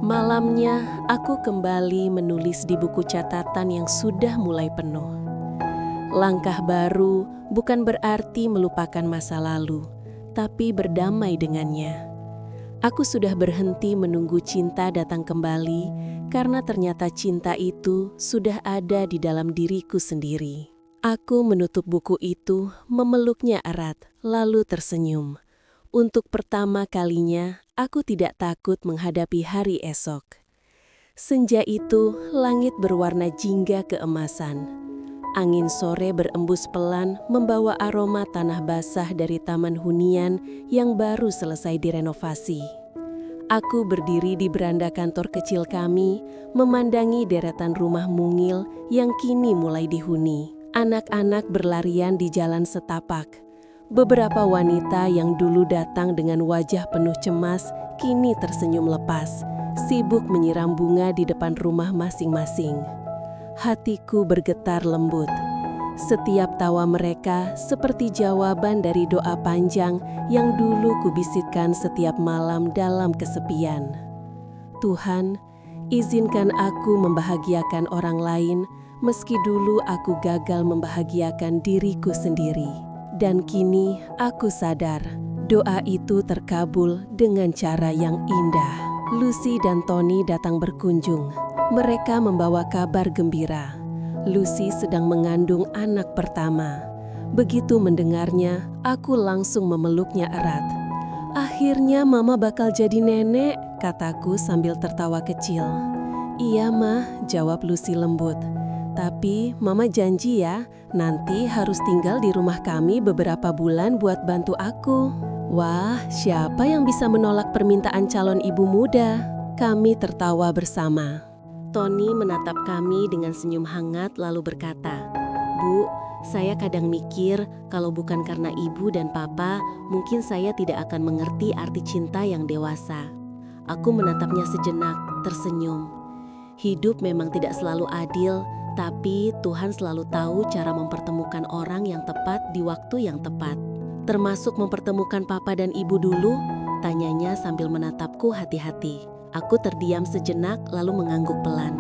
Malamnya, aku kembali menulis di buku catatan yang sudah mulai penuh. Langkah baru bukan berarti melupakan masa lalu, tapi berdamai dengannya. Aku sudah berhenti menunggu cinta datang kembali, karena ternyata cinta itu sudah ada di dalam diriku sendiri. Aku menutup buku itu, memeluknya erat, lalu tersenyum. Untuk pertama kalinya, aku tidak takut menghadapi hari esok. Senja itu, langit berwarna jingga keemasan. Angin sore berembus pelan membawa aroma tanah basah dari taman hunian yang baru selesai direnovasi. Aku berdiri di beranda kantor kecil kami, memandangi deretan rumah mungil yang kini mulai dihuni. Anak-anak berlarian di jalan setapak. Beberapa wanita yang dulu datang dengan wajah penuh cemas, kini tersenyum lepas, sibuk menyiram bunga di depan rumah masing-masing. Hatiku bergetar lembut. Setiap tawa mereka seperti jawaban dari doa panjang yang dulu kubisikkan setiap malam dalam kesepian. Tuhan, izinkan aku membahagiakan orang lain meski dulu aku gagal membahagiakan diriku sendiri. Dan kini aku sadar, doa itu terkabul dengan cara yang indah. Lucy dan Tony datang berkunjung. Mereka membawa kabar gembira. Lucy sedang mengandung anak pertama. Begitu mendengarnya, aku langsung memeluknya erat. "Akhirnya mama bakal jadi nenek," kataku sambil tertawa kecil. "Iya mah," jawab Lucy lembut. "Tapi mama janji ya, nanti harus tinggal di rumah kami beberapa bulan buat bantu aku." Wah, siapa yang bisa menolak permintaan calon ibu muda? Kami tertawa bersama. Tony menatap kami dengan senyum hangat lalu berkata, "Bu, saya kadang mikir kalau bukan karena ibu dan papa, mungkin saya tidak akan mengerti arti cinta yang dewasa." Aku menatapnya sejenak, tersenyum. Hidup memang tidak selalu adil, tapi Tuhan selalu tahu cara mempertemukan orang yang tepat di waktu yang tepat. "Termasuk mempertemukan papa dan ibu dulu?" tanyanya sambil menatapku hati-hati. Aku terdiam sejenak lalu mengangguk pelan.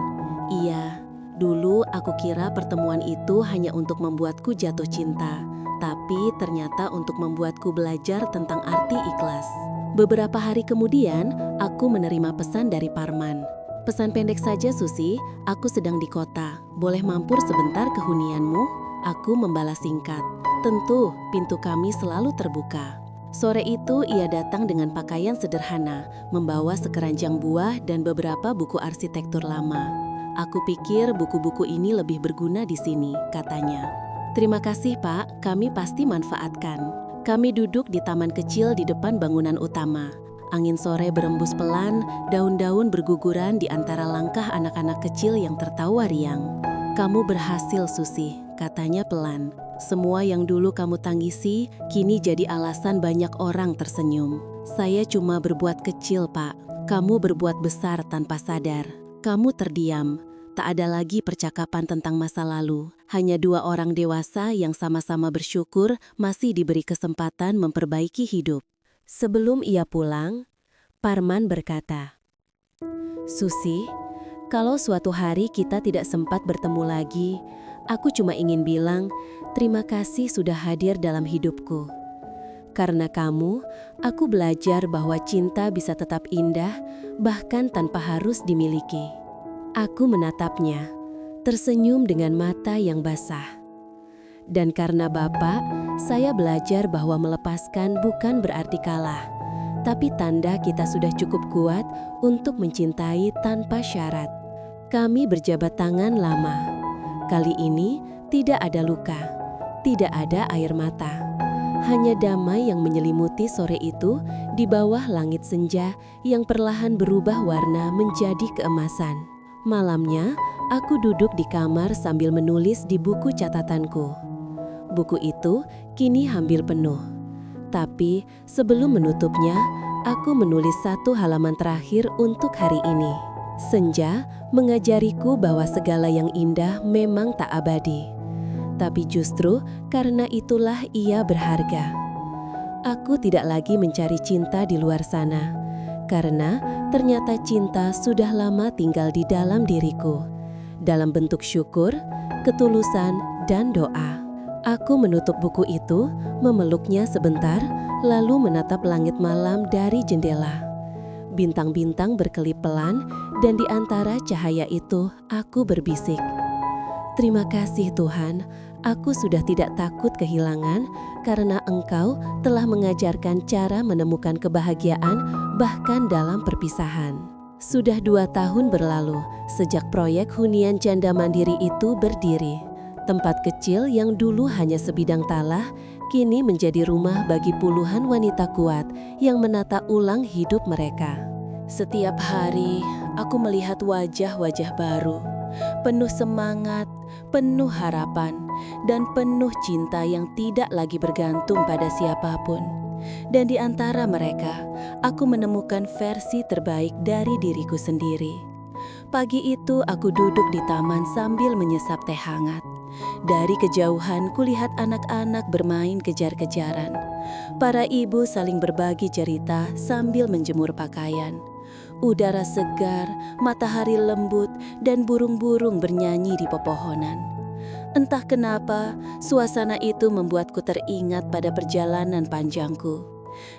"Iya, dulu aku kira pertemuan itu hanya untuk membuatku jatuh cinta, tapi ternyata untuk membuatku belajar tentang arti ikhlas." Beberapa hari kemudian, aku menerima pesan dari Parman. "Pesan pendek saja Susi, aku sedang di kota. Boleh mampir sebentar ke hunianmu?" Aku membalas singkat. "Tentu, pintu kami selalu terbuka." Sore itu ia datang dengan pakaian sederhana, membawa sekeranjang buah dan beberapa buku arsitektur lama. "Aku pikir buku-buku ini lebih berguna di sini," katanya. "Terima kasih Pak, kami pasti manfaatkan." Kami duduk di taman kecil di depan bangunan utama. Angin sore berembus pelan, daun-daun berguguran di antara langkah anak-anak kecil yang tertawa riang. "Kamu berhasil Susi," katanya pelan. "Semua yang dulu kamu tangisi, kini jadi alasan banyak orang tersenyum. Saya cuma berbuat kecil, Pak. Kamu berbuat besar tanpa sadar." Kamu terdiam. Tak ada lagi percakapan tentang masa lalu. Hanya dua orang dewasa yang sama-sama bersyukur masih diberi kesempatan memperbaiki hidup. Sebelum ia pulang, Parman berkata, "Susi, kalau suatu hari kita tidak sempat bertemu lagi, aku cuma ingin bilang, terima kasih sudah hadir dalam hidupku. Karena kamu, aku belajar bahwa cinta bisa tetap indah, bahkan tanpa harus dimiliki." Aku menatapnya, tersenyum dengan mata yang basah. "Dan karena Bapak, saya belajar bahwa melepaskan bukan berarti kalah, tapi tanda kita sudah cukup kuat untuk mencintai tanpa syarat. Kami berjabat tangan lama. Kali ini tidak ada luka, tidak ada air mata. Hanya damai yang menyelimuti sore itu di bawah langit senja yang perlahan berubah warna menjadi keemasan. Malamnya, aku duduk di kamar sambil menulis di buku catatanku. Buku itu kini hampir penuh. Tapi sebelum menutupnya, aku menulis satu halaman terakhir untuk hari ini. Senja mengajariku bahwa segala yang indah memang tak abadi. Tapi justru karena itulah ia berharga. Aku tidak lagi mencari cinta di luar sana, karena ternyata cinta sudah lama tinggal di dalam diriku, dalam bentuk syukur, ketulusan, dan doa. Aku menutup buku itu, memeluknya sebentar, lalu menatap langit malam dari jendela. Bintang-bintang berkelip pelan, dan di antara cahaya itu aku berbisik, "Terima kasih Tuhan, aku sudah tidak takut kehilangan karena Engkau telah mengajarkan cara menemukan kebahagiaan bahkan dalam perpisahan." Sudah 2 tahun berlalu sejak proyek hunian janda mandiri itu berdiri. Tempat kecil yang dulu hanya sebidang tanah, kini menjadi rumah bagi puluhan wanita kuat yang menata ulang hidup mereka. Setiap hari, aku melihat wajah-wajah baru, penuh semangat, penuh harapan, dan penuh cinta yang tidak lagi bergantung pada siapapun. Dan di antara mereka, aku menemukan versi terbaik dari diriku sendiri. Pagi itu aku duduk di taman sambil menyesap teh hangat. Dari kejauhan kulihat anak-anak bermain kejar-kejaran. Para ibu saling berbagi cerita sambil menjemur pakaian. Udara segar, matahari lembut, dan burung-burung bernyanyi di pepohonan. Entah kenapa, suasana itu membuatku teringat pada perjalanan panjangku.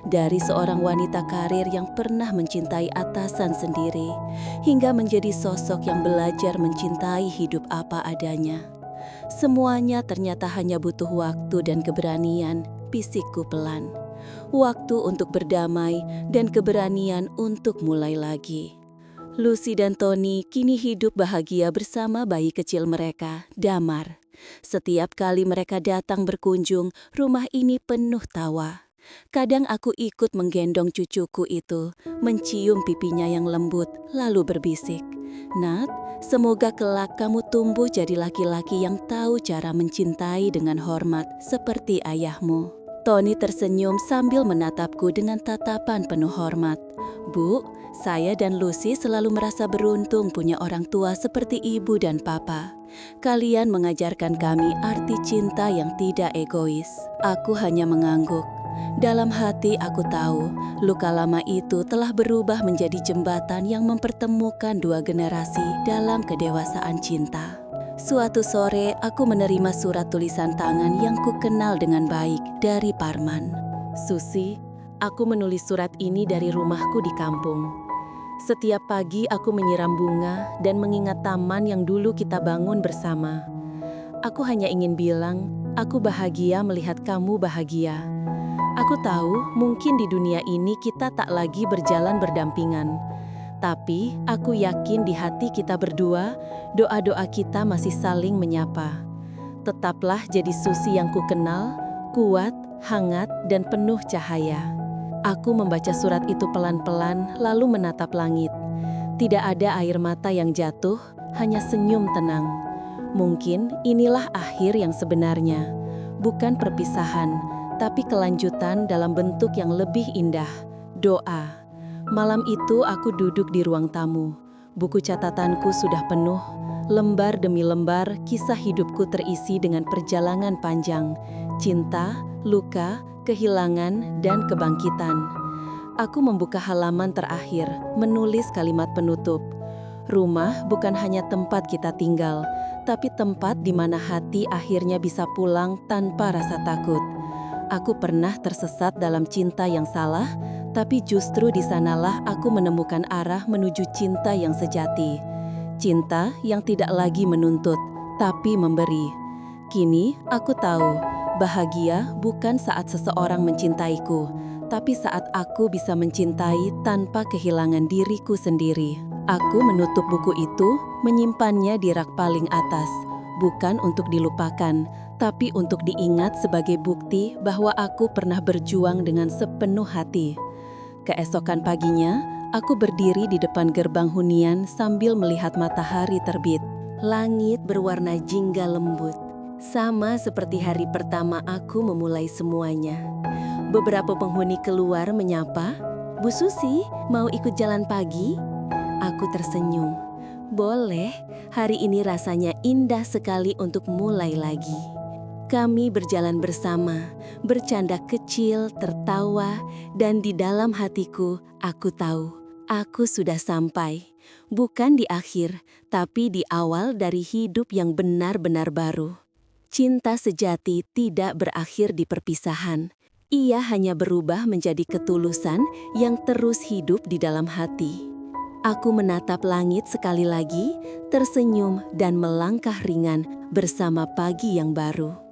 Dari seorang wanita karir yang pernah mencintai atasan sendiri, hingga menjadi sosok yang belajar mencintai hidup apa adanya. Semuanya ternyata hanya butuh waktu dan keberanian, bisikku pelan. Waktu untuk berdamai dan keberanian untuk mulai lagi. Lucy dan Tony kini hidup bahagia bersama bayi kecil mereka, Damar. Setiap kali mereka datang berkunjung, rumah ini penuh tawa. Kadang aku ikut menggendong cucuku itu, mencium pipinya yang lembut, lalu berbisik, "Nat, semoga kelak kamu tumbuh jadi laki-laki yang tahu cara mencintai dengan hormat seperti ayahmu." Tony tersenyum sambil menatapku dengan tatapan penuh hormat. "Bu, saya dan Lucy selalu merasa beruntung punya orang tua seperti ibu dan papa. Kalian mengajarkan kami arti cinta yang tidak egois." Aku hanya mengangguk. Dalam hati aku tahu, luka lama itu telah berubah menjadi jembatan yang mempertemukan dua generasi dalam kedewasaan cinta. Suatu sore, aku menerima surat tulisan tangan yang kukenal dengan baik dari Parman. "Susi, aku menulis surat ini dari rumahku di kampung. Setiap pagi aku menyiram bunga dan mengingat taman yang dulu kita bangun bersama. Aku hanya ingin bilang, aku bahagia melihat kamu bahagia. Aku tahu mungkin di dunia ini kita tak lagi berjalan berdampingan. Tapi aku yakin di hati kita berdua, doa-doa kita masih saling menyapa. Tetaplah jadi Susi yang kukenal, kuat, hangat, dan penuh cahaya." Aku membaca surat itu pelan-pelan lalu menatap langit. Tidak ada air mata yang jatuh, hanya senyum tenang. Mungkin inilah akhir yang sebenarnya. Bukan perpisahan, tapi kelanjutan dalam bentuk yang lebih indah, doa. Malam itu aku duduk di ruang tamu. Buku catatanku sudah penuh. Lembar demi lembar, kisah hidupku terisi dengan perjalanan panjang, cinta, luka, kehilangan, dan kebangkitan. Aku membuka halaman terakhir, menulis kalimat penutup. Rumah bukan hanya tempat kita tinggal, tapi tempat di mana hati akhirnya bisa pulang tanpa rasa takut. Aku pernah tersesat dalam cinta yang salah, tapi justru di sanalah aku menemukan arah menuju cinta yang sejati. Cinta yang tidak lagi menuntut, tapi memberi. Kini aku tahu, bahagia bukan saat seseorang mencintaiku, tapi saat aku bisa mencintai tanpa kehilangan diriku sendiri. Aku menutup buku itu, menyimpannya di rak paling atas, bukan untuk dilupakan, tapi untuk diingat sebagai bukti bahwa aku pernah berjuang dengan sepenuh hati. Keesokan paginya, aku berdiri di depan gerbang hunian sambil melihat matahari terbit. Langit berwarna jingga lembut, sama seperti hari pertama aku memulai semuanya. Beberapa penghuni keluar menyapa, "Bu Susi, mau ikut jalan pagi?" Aku tersenyum. "Boleh, hari ini rasanya indah sekali untuk mulai lagi." Kami berjalan bersama, bercanda kecil, tertawa, dan di dalam hatiku, aku tahu, aku sudah sampai. Bukan di akhir, tapi di awal dari hidup yang benar-benar baru. Cinta sejati tidak berakhir di perpisahan. Ia hanya berubah menjadi ketulusan yang terus hidup di dalam hati. Aku menatap langit sekali lagi, tersenyum dan melangkah ringan bersama pagi yang baru.